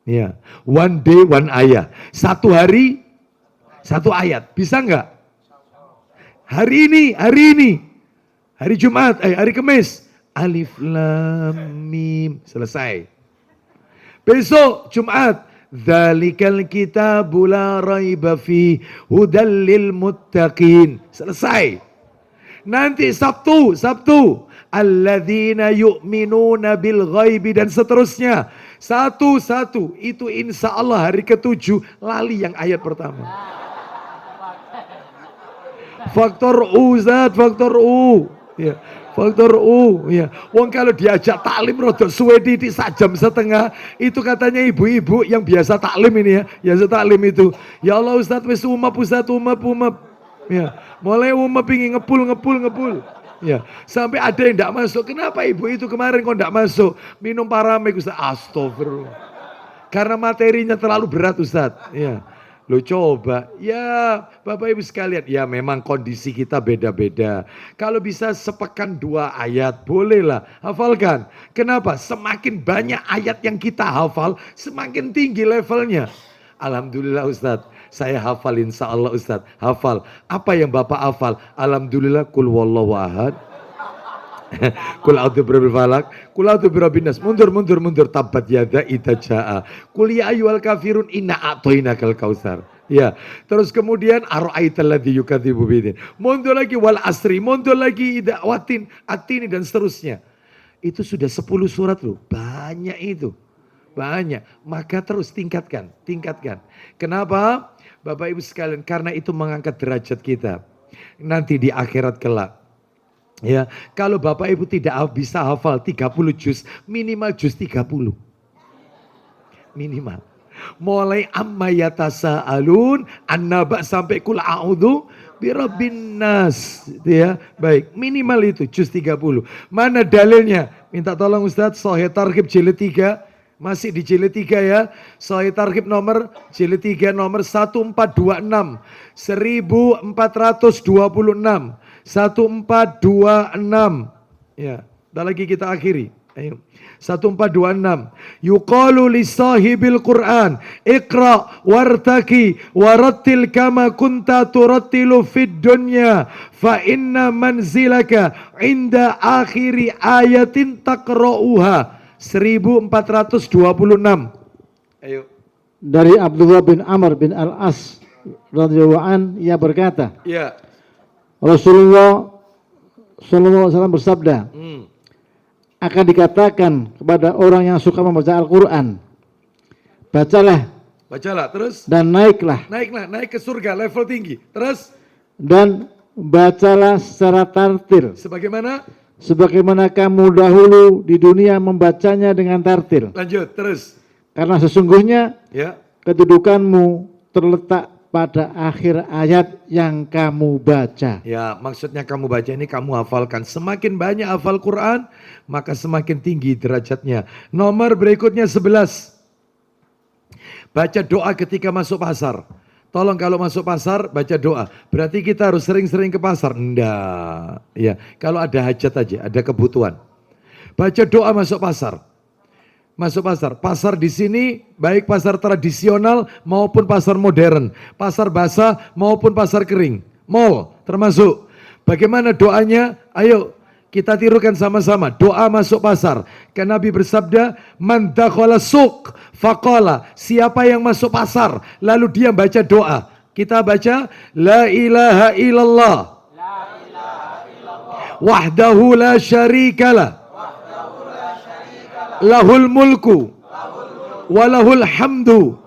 Ya, one day, one ayah. 1 hari, 1 ayat. Bisa enggak? Hari ini. Hari Jumat, hari Kamis. Alif, Lam, Mim. Selesai. Besok, Jumat. Dzalikal kitabu la raiba fi hudal lil muttaqin. Selesai. Nanti Sabtu. Alladzina yu'minuna bil ghaibi dan seterusnya. Satu-satu. Itu insya Allah hari ke-7 lali yang ayat pertama. Faktor U, Ustaz, faktor U. Ya, faktor U, ya. Wong kalau diajak taklim rodok suwe titik 1,5 jam, itu katanya ibu-ibu yang biasa taklim ini ya, biasa taklim itu. Ya Allah Ustaz, wis umap Ustaz, umap. Ya, mulai umap ingin ngepul. Ya, sampai ada yang tidak masuk. Kenapa ibu itu kemarin kok tidak masuk? Minum Paramek Ustaz. Astagfirullah. Karena materinya terlalu berat Ustaz. Ya. Lo coba, ya Bapak Ibu sekalian, ya memang kondisi kita beda-beda. Kalau bisa sepekan 2 ayat, bolehlah hafalkan. Kenapa? Semakin banyak ayat yang kita hafal, semakin tinggi levelnya. Alhamdulillah Ustadz, saya hafal insya Allah Ustadz, hafal. Apa yang Bapak hafal? Alhamdulillah, kul wallahu ahad. Kul a'udzu birabbil falaq, kul a'udzu birabbin nas. Mundur, tabat yada idza jaa. Kul ya ayyuhal kafirun inna a'tainakal kautsar. Ya, terus kemudian ara'aital ladzi yukadzibu bidin. Mundur lagi wal asri, mundur lagi idza watin, atini dan seterusnya. Itu sudah 10 surat loh. Banyak itu. Banyak. Maka terus tingkatkan. Kenapa? Bapak Ibu sekalian, karena itu mengangkat derajat kita. Nanti di akhirat kelak. Ya, kalau Bapak Ibu tidak bisa hafal 30 juz, minimal juz 30. Minimal. Mulai amma yatasaalun annaba sampai kul a'udzu birabbin nas, ya. Baik, minimal itu juz 30. Mana dalilnya? Minta tolong Ustaz, Sahih Targhib jilid 3. Masih di jilid 3 ya. Sahih Targhib nomor jilid 3 nomor 1426. 1426. 1426. Ya, dah lagi kita akhiri. Ayo. 1426. Yuqalu lisahibil Qur'an, Iqra wartaki warattil kama kunta turattilu fid dunya fa inna manzilaka inda akhiri ayatin taqra'uha. 1426. Ayo. Dari Abdullah bin Amr bin Al-As radhiyallahu an, ia berkata, Ya. Rasulullah sallallahu alaihi wasallam bersabda, akan dikatakan kepada orang yang suka membaca Al-Qur'an, bacalah, terus dan naiklah, naik ke surga level tinggi. Terus dan bacalah secara tartil, sebagaimana kamu dahulu di dunia membacanya dengan tartil. Lanjut, terus. Karena sesungguhnya ya, kedudukanmu terletak pada akhir ayat yang kamu baca. Ya, maksudnya kamu baca ini kamu hafalkan. Semakin banyak hafal Quran, maka semakin tinggi derajatnya. Nomor berikutnya 11. Baca doa ketika masuk pasar. Tolong kalau masuk pasar baca doa. Berarti kita harus sering-sering ke pasar? Enggak. Ya, kalau ada hajat aja, ada kebutuhan. Baca doa masuk pasar. Pasar di sini baik pasar tradisional maupun pasar modern, pasar basah maupun pasar kering, mall termasuk. Bagaimana doanya? Ayo kita tirukan sama-sama. Doa masuk pasar. Karena Nabi bersabda, "Man dakhala suq faqala." Siapa yang masuk pasar lalu dia baca doa. Kita baca la ilaha illallah. Wahdahu la syarikalah. Lahul mulku walahul hamdu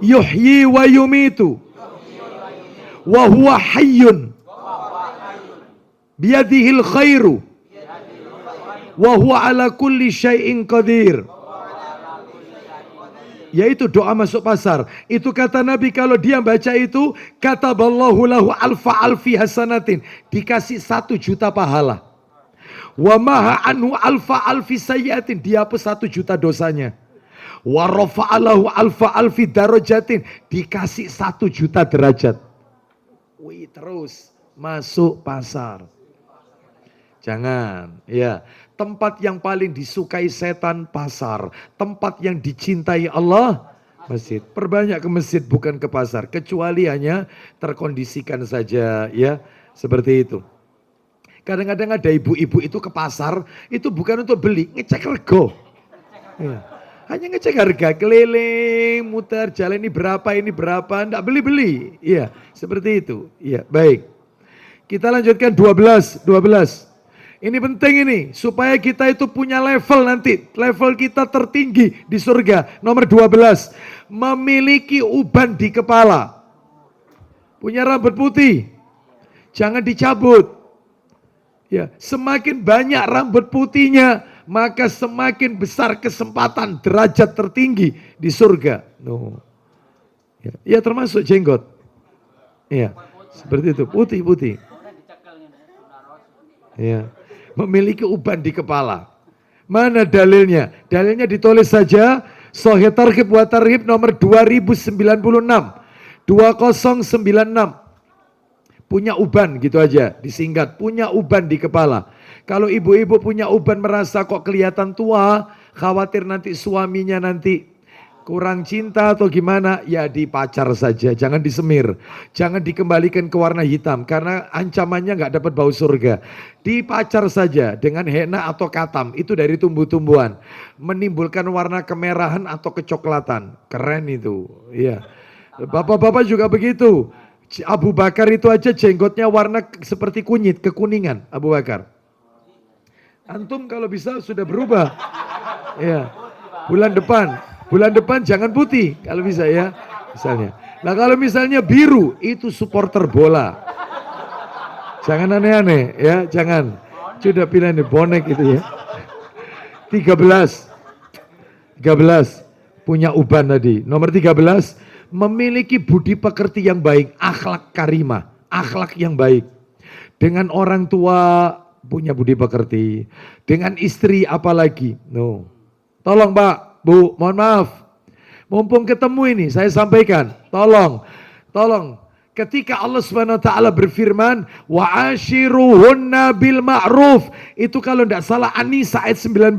yuhyi wa yumitu wa huwa hayyun biyadihil khairu wa huwa ala kulli syai'in qadir. Yaitu doa masuk pasar. Itu kata Nabi, kalau dia baca itu, kataballahu lahu alfi hasanatin, dikasih 1 juta pahala. Wa maha anhu alfi sayyatin, dihapus 1 juta dosanya. Wa rafa'alahu alfi darajatin, dikasih 1 juta derajat. Wih, terus masuk pasar. Jangan, ya. Tempat yang paling disukai setan pasar, tempat yang dicintai Allah masjid. Perbanyak ke masjid bukan ke pasar, kecuali hanya terkondisikan saja, ya, seperti itu. Kadang-kadang ada ibu-ibu itu ke pasar, itu bukan untuk beli, ngecek rego. Ya. Hanya ngecek harga, keliling, muter, jalan ini berapa, enggak beli-beli. Iya, seperti itu. Iya, baik. Kita lanjutkan 12. Ini penting ini, supaya kita itu punya level nanti. Level kita tertinggi di surga. Nomor 12, memiliki uban di kepala. Punya rambut putih. Jangan dicabut. Ya, semakin banyak rambut putihnya, maka semakin besar kesempatan derajat tertinggi di surga. No. Ya, termasuk jenggot. Ya, seperti itu, putih-putih. Ya, memiliki uban di kepala. Mana dalilnya? Dalilnya ditulis saja Sahih Targhib wa Tarhib nomor 2096. 2096. Punya uban gitu aja, disingkat. Punya uban di kepala. Kalau ibu-ibu punya uban merasa kok kelihatan tua, khawatir nanti suaminya nanti kurang cinta atau gimana, ya dipacar saja, jangan disemir, jangan dikembalikan ke warna hitam karena ancamannya nggak dapat bau surga. Dipacar saja dengan henna atau katam, itu dari tumbuh-tumbuhan, menimbulkan warna kemerahan atau kecoklatan, keren itu. Iya, bapak-bapak juga begitu. Abu Bakar itu aja jenggotnya warna seperti kunyit, kekuningan Abu Bakar. Antum kalau bisa sudah berubah, ya bulan depan jangan putih kalau bisa ya, misalnya. Nah kalau misalnya biru itu supporter bola. Jangan aneh-aneh ya, jangan. Sudah pilihan bonek itu ya. 13 punya uban tadi. Nomor 13 memiliki budi pekerti yang baik, akhlak karimah, akhlak yang baik. Dengan orang tua punya budi pekerti, dengan istri apalagi. No. Tolong Pak, Bu, mohon maaf. Mumpung ketemu ini, saya sampaikan. Tolong. Ketika Allah Subhanahu wa taala berfirman, wa ashiruhunna bil ma'ruf. Itu kalau tidak salah An-Nisa ayat 19.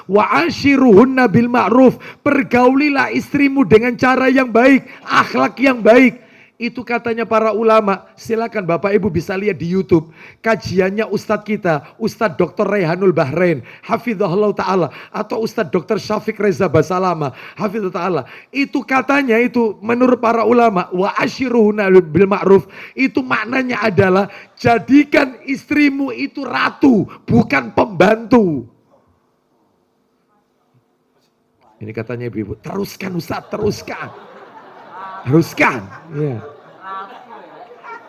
Wa ashiruhunna bil ma'ruf. Pergaulilah istrimu dengan cara yang baik, akhlak yang baik. Itu katanya para ulama. Silakan Bapak Ibu bisa lihat di YouTube. Kajiannya Ustadz kita, Ustadz Dr. Raihanul Bahrain, Hafizahullah Ta'ala. Atau Ustadz Dr. Syafiq Reza Basalama, Hafizahullah Ta'ala. Itu katanya itu menurut para ulama. Wa ashiruhunna bil ma'ruf. Itu maknanya adalah jadikan istrimu itu ratu, bukan pembantu. Ini katanya ibu-ibu. Teruskan Ustadz, teruskan. Teruskan. Ya.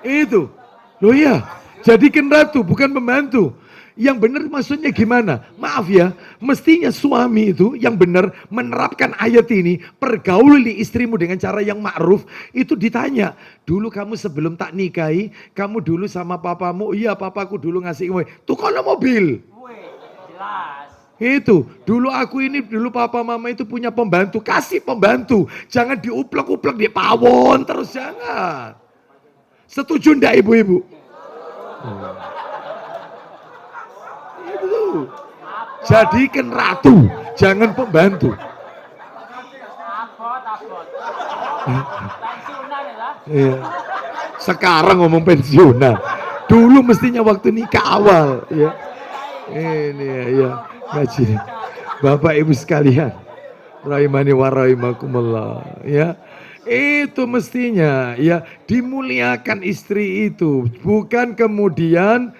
Itu. Loh ya, jadikan ratu bukan pembantu. Yang benar maksudnya gimana? Maaf ya, mestinya suami itu yang benar menerapkan ayat ini, pergauli istrimu dengan cara yang ma'ruf, itu ditanya, dulu kamu sebelum tak nikahi, kamu dulu sama papamu, iya papaku dulu ngasih tuh kalau mobil. Jelas. Itu, dulu papa mama itu punya pembantu, kasih pembantu. Jangan diuplek-uplek, di pawon terus, jangan. Setuju enggak ibu-ibu? Itu. Jadikan ratu, jangan pembantu. Abot. Pensiunan ya lah. Iya. Sekarang ngomong pensiunan. Dulu mestinya waktu nikah awal, ya. Ini ya. Ngaji. Bapak Ibu sekalian, rahimani wa rahimakumullah, ya. Itu mestinya ya dimuliakan istri itu, bukan kemudian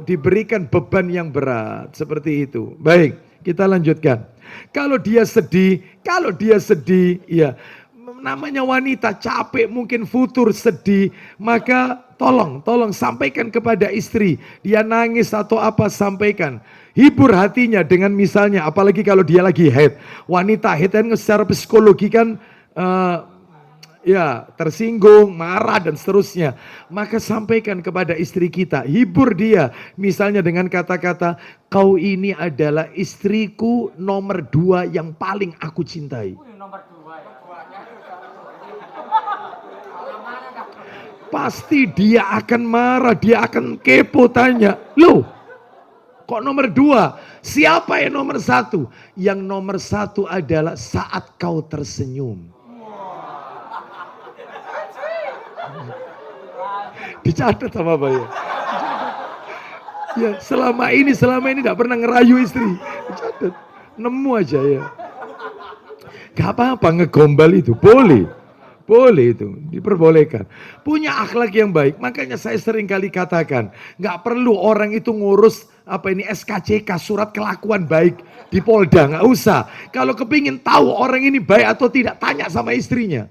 diberikan beban yang berat seperti itu. Baik, kita lanjutkan. Kalau dia sedih, ya namanya wanita capek, mungkin futur, sedih, maka tolong sampaikan kepada istri. Dia nangis atau apa, sampaikan. Hibur hatinya dengan misalnya, apalagi kalau dia lagi haid. Wanita haid kan secara psikologi kan tersinggung, marah dan seterusnya. Maka sampaikan kepada istri kita, hibur dia. Misalnya dengan kata-kata, kau ini adalah istriku nomor 2 yang paling aku cintai. Nomor 2 ya. Pasti dia akan marah, dia akan kepo, tanya, loh kok nomor 2? Siapa yang nomor 1? Yang nomor 1 adalah saat kau tersenyum. Dicatat sama Bapak ya. Ya, selama ini tidak pernah ngerayu istri. Dicatat. Nemu aja ya. Gak apa-apa ngegombal itu, boleh itu, diperbolehkan. Punya akhlak yang baik, makanya saya sering kali katakan, gak perlu orang itu ngurus SKCK, surat kelakuan baik di Polda, gak usah. Kalau kepingin tahu orang ini baik atau tidak, tanya sama istrinya.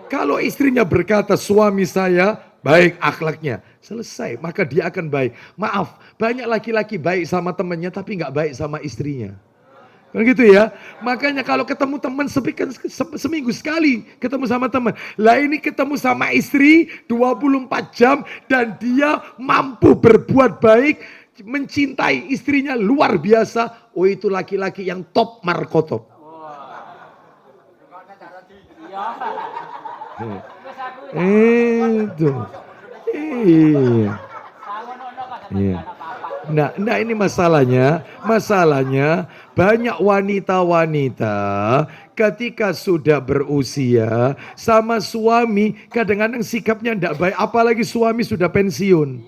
Kalau istrinya berkata suami saya baik akhlaknya, selesai, maka dia akan baik. Maaf, banyak laki-laki baik sama temannya tapi nggak baik sama istrinya. Kan gitu ya. Makanya kalau ketemu teman seminggu sekali ketemu sama teman. Lah ini ketemu sama istri 24 jam dan dia mampu berbuat baik, mencintai istrinya luar biasa. Oh, itu laki-laki yang top markotop. Itu. Iya. Iya. Nah ini masalahnya banyak wanita-wanita ketika sudah berusia sama suami kadang-kadang sikapnya tidak baik, apalagi suami sudah pensiun.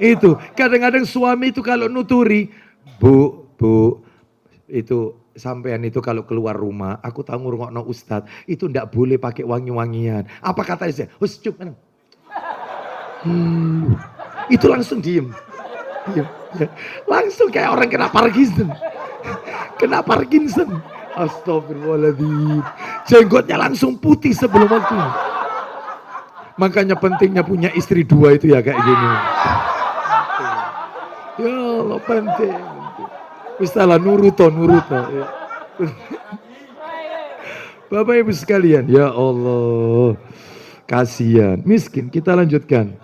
Itu kadang-kadang suami itu kalau nuturi, bu itu sampean itu kalau keluar rumah, aku tahu ngurungokno ustadz, itu ndak boleh pakai wangi-wangian. Apa kata saya? Hus, cup. Itu langsung diem. Ya. Langsung kayak orang kena Parkinson. Astagfirullahaladzim. Jenggotnya langsung putih sebelum waktu. Makanya pentingnya punya istri 2 itu ya kayak gini. Ya Allah, penting. Misalnya nuruto. Ya. Bapak Ibu sekalian, ya Allah. Kasihan, miskin. Kita lanjutkan.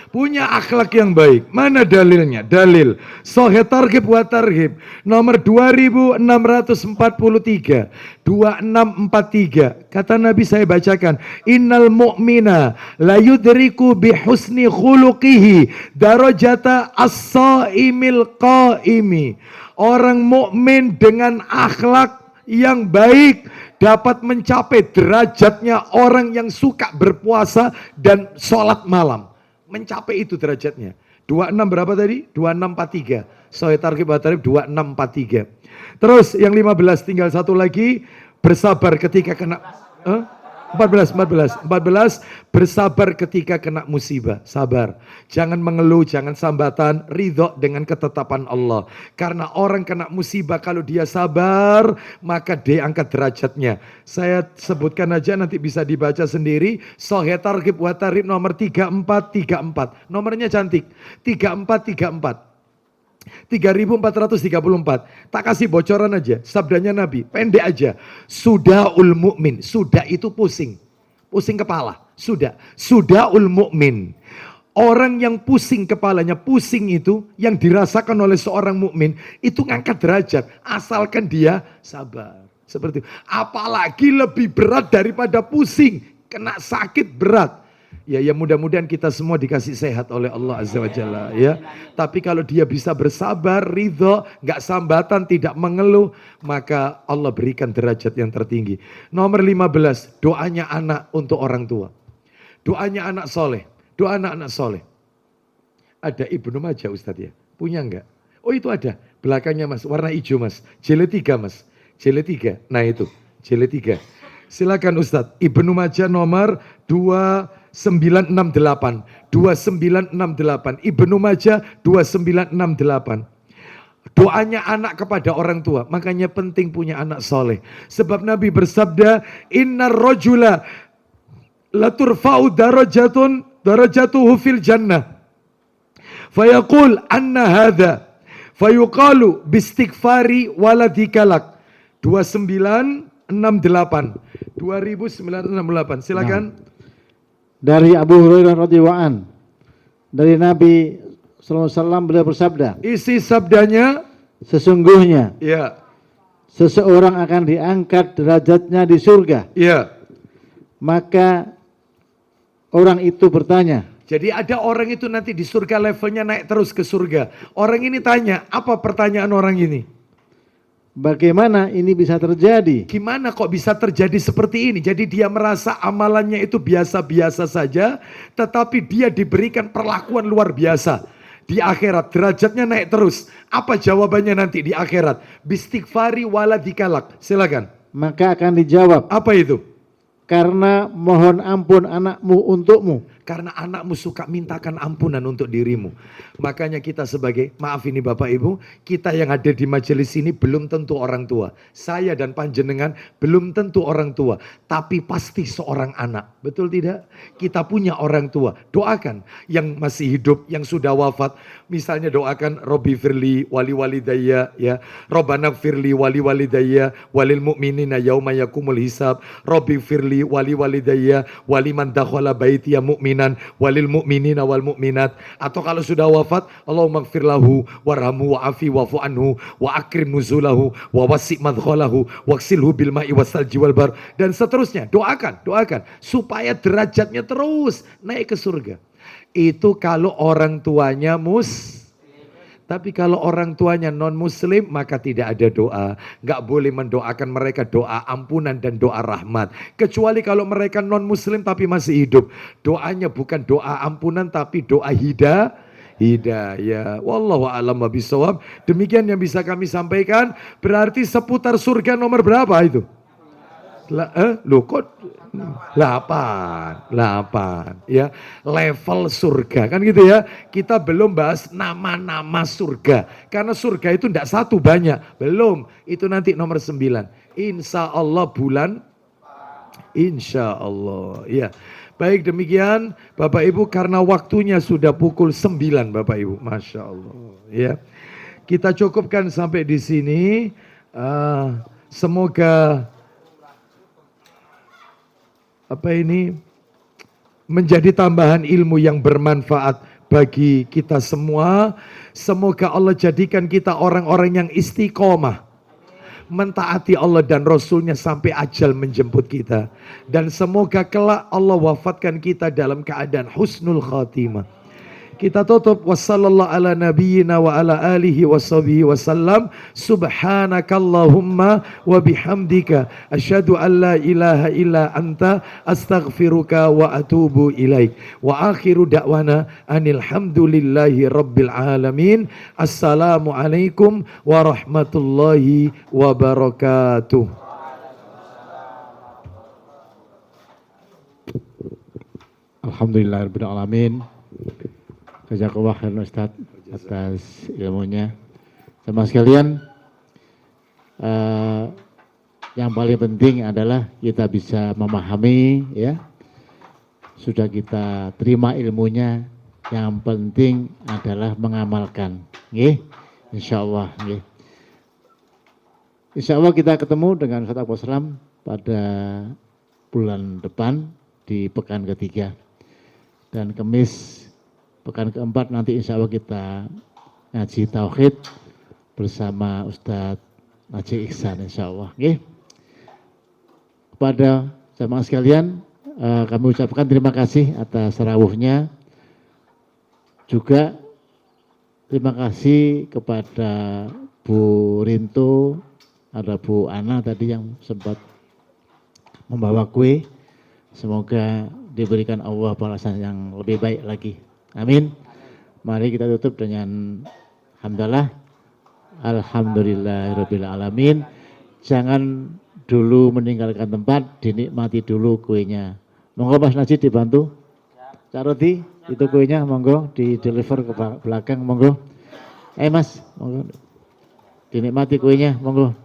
Punya akhlak yang baik. Mana dalilnya? Dalil Sahih Targhib wa Tarhib nomor 2643. 2643. Kata Nabi, saya bacakan, innal mu'mina la yudriku bi husni khuluqihi darajata as-saimil qaimi. Orang mukmin dengan akhlak yang baik dapat mencapai derajatnya orang yang suka berpuasa dan sholat malam. Mencapai itu derajatnya. 26 berapa tadi? 2643. Sahih Targhib wa Tarhib 2643. Terus yang 15 tinggal satu lagi, bersabar ketika kena 14 bersabar ketika kena musibah. Sabar. Jangan mengeluh, jangan sambatan, ridho dengan ketetapan Allah. Karena orang kena musibah kalau dia sabar, maka dia angkat derajatnya. Saya sebutkan aja, nanti bisa dibaca sendiri. Sahih Targhib wa Tarhib nomor 3434. Nomornya cantik. 3434. 3434. Tak kasih bocoran aja. Sabdanya Nabi, pendek aja. Sudaul mu'min. Sudah itu pusing. Pusing kepala. Sudaul mu'min. Orang yang pusing kepalanya, pusing itu yang dirasakan oleh seorang mukmin itu ngangkat derajat asalkan dia sabar. Seperti itu. Apalagi lebih berat daripada pusing, kena sakit berat. Ya mudah-mudahan kita semua dikasih sehat oleh Allah Azza wa Jalla ya. Tapi kalau dia bisa bersabar, ridho, nggak sambatan, tidak mengeluh, maka Allah berikan derajat yang tertinggi. Nomor 15, doanya anak untuk orang tua. Doanya anak soleh. Doa anak-anak soleh. Ada Ibnu Majah Ustadz ya? Punya enggak? Oh itu ada. Belakangnya mas, warna hijau mas. Jilid 3 mas. Jilid 3. Nah itu, jilid 3. Silakan Ustadz. Ibnu Majah nomor 2968. 2968. Ibnu Majah 2968. Doanya anak kepada orang tua. Makanya penting punya anak soleh. Sebab Nabi bersabda, innar rajula laturfa'u darajatuhu fil jannah. Fayaqul anna hadha. Fayuqalu bistighfari waladhikalak. 2968. 2968. Silakan. Dari Abu Hurairah radhiyallahu an, dari Nabi sallallahu alaihi wasallam beliau bersabda, isi sabdanya, sesungguhnya ya, seseorang akan diangkat derajatnya di surga. Ya. Maka orang itu bertanya. Jadi ada orang itu nanti di surga levelnya naik terus ke surga. Orang ini tanya, apa pertanyaan orang ini? Bagaimana ini bisa terjadi? Gimana kok bisa terjadi seperti ini? Jadi dia merasa amalannya itu biasa-biasa saja, tetapi dia diberikan perlakuan luar biasa. Di akhirat derajatnya naik terus. Apa jawabannya nanti di akhirat? Bistighfari waladhikalak. Silakan. Maka akan dijawab. Apa itu? Karena mohon ampun anakmu untukmu. Karena anakmu suka mintakan ampunan untuk dirimu. Makanya kita sebagai, maaf ini Bapak Ibu, kita yang hadir di majelis ini belum tentu orang tua. Saya dan panjenengan belum tentu orang tua. Tapi pasti seorang anak. Betul tidak? Kita punya orang tua. Doakan yang masih hidup, yang sudah wafat. Misalnya doakan Robbi firli wali walidayya, ya. Robbana firli wali walidayya walil mu'minina yauma yakumul hisab. Robbi firli wali walidayya wali man dakhala baitiya mu'minan walil mu'minina wal mu'minat. Atau kalau sudah wafat, Allahumma gfir lahu warhamhu wa'afi wa'fu anhu wa akrim nuzulahu wa wasi' madkhalahu waksilhu bil ma'i wassalji wal bar, dan seterusnya. Doakan supaya derajatnya terus naik ke surga. Itu kalau orang tuanya tapi kalau orang tuanya non muslim maka tidak ada doa. Nggak boleh mendoakan mereka doa ampunan dan doa rahmat. Kecuali kalau mereka non muslim tapi masih hidup. Doanya bukan doa ampunan tapi doa hidayah. Wallahu a'lam bishawab. Demikian yang bisa kami sampaikan. Berarti seputar surga nomor berapa itu? Loh kok 8 ya, level surga kan gitu ya. Kita belum bahas nama-nama surga, karena surga itu tidak satu, banyak. Belum, itu nanti nomor 9 insya Allah bulan insya Allah ya. Baik, demikian Bapak Ibu, karena waktunya sudah pukul 9 Bapak Ibu, Masya Allah ya. Kita cukupkan sampai di sini. Semoga menjadi tambahan ilmu yang bermanfaat bagi kita semua. Semoga Allah jadikan kita orang-orang yang istiqomah, mentaati Allah dan Rasulnya sampai ajal menjemput kita. Dan semoga kelak Allah wafatkan kita dalam keadaan husnul khatimah. Kita tutup wassallallahu ala nabiyyina wa ala alihi washabihi wasallam. Subhanakallahumma wa bihamdika asyhadu an la ilaha illa anta astaghfiruka wa atubu ilaik. Wa akhiru da'wana anil hamdulillahi rabbil alamin. Assalamualaikum warahmatullahi wabarakatuh. Alhamdulillahirabbil alamin. Jazakallah khairan Ustaz atas ilmunya. Sama sekalian, yang paling penting adalah kita bisa memahami, ya. Sudah kita terima ilmunya, yang penting adalah mengamalkan. Nggih, insyaallah nggih. Insyaallah kita ketemu dengan Ustaz Abu Salam pada bulan depan di pekan ketiga. Dan Kamis pekan keempat nanti insya Allah kita ngaji tauhid bersama Ustadz Najih Ihsan insya Allah. Oke. Kepada jamaah sekalian, kami ucapkan terima kasih atas rawuhnya. Juga terima kasih kepada Bu Rinto, ada Bu Ana tadi yang sempat membawa kue. Semoga diberikan Allah balasan yang lebih baik lagi. Amin. Mari kita tutup dengan hamdalah. Alhamdulillahirabbil alamin. Jangan dulu meninggalkan tempat, dinikmati dulu kuenya. Monggo Mas Najib dibantu. Cak Rodi, itu kuenya monggo di deliver ke belakang monggo. Mas, monggo. Dinikmati kuenya monggo.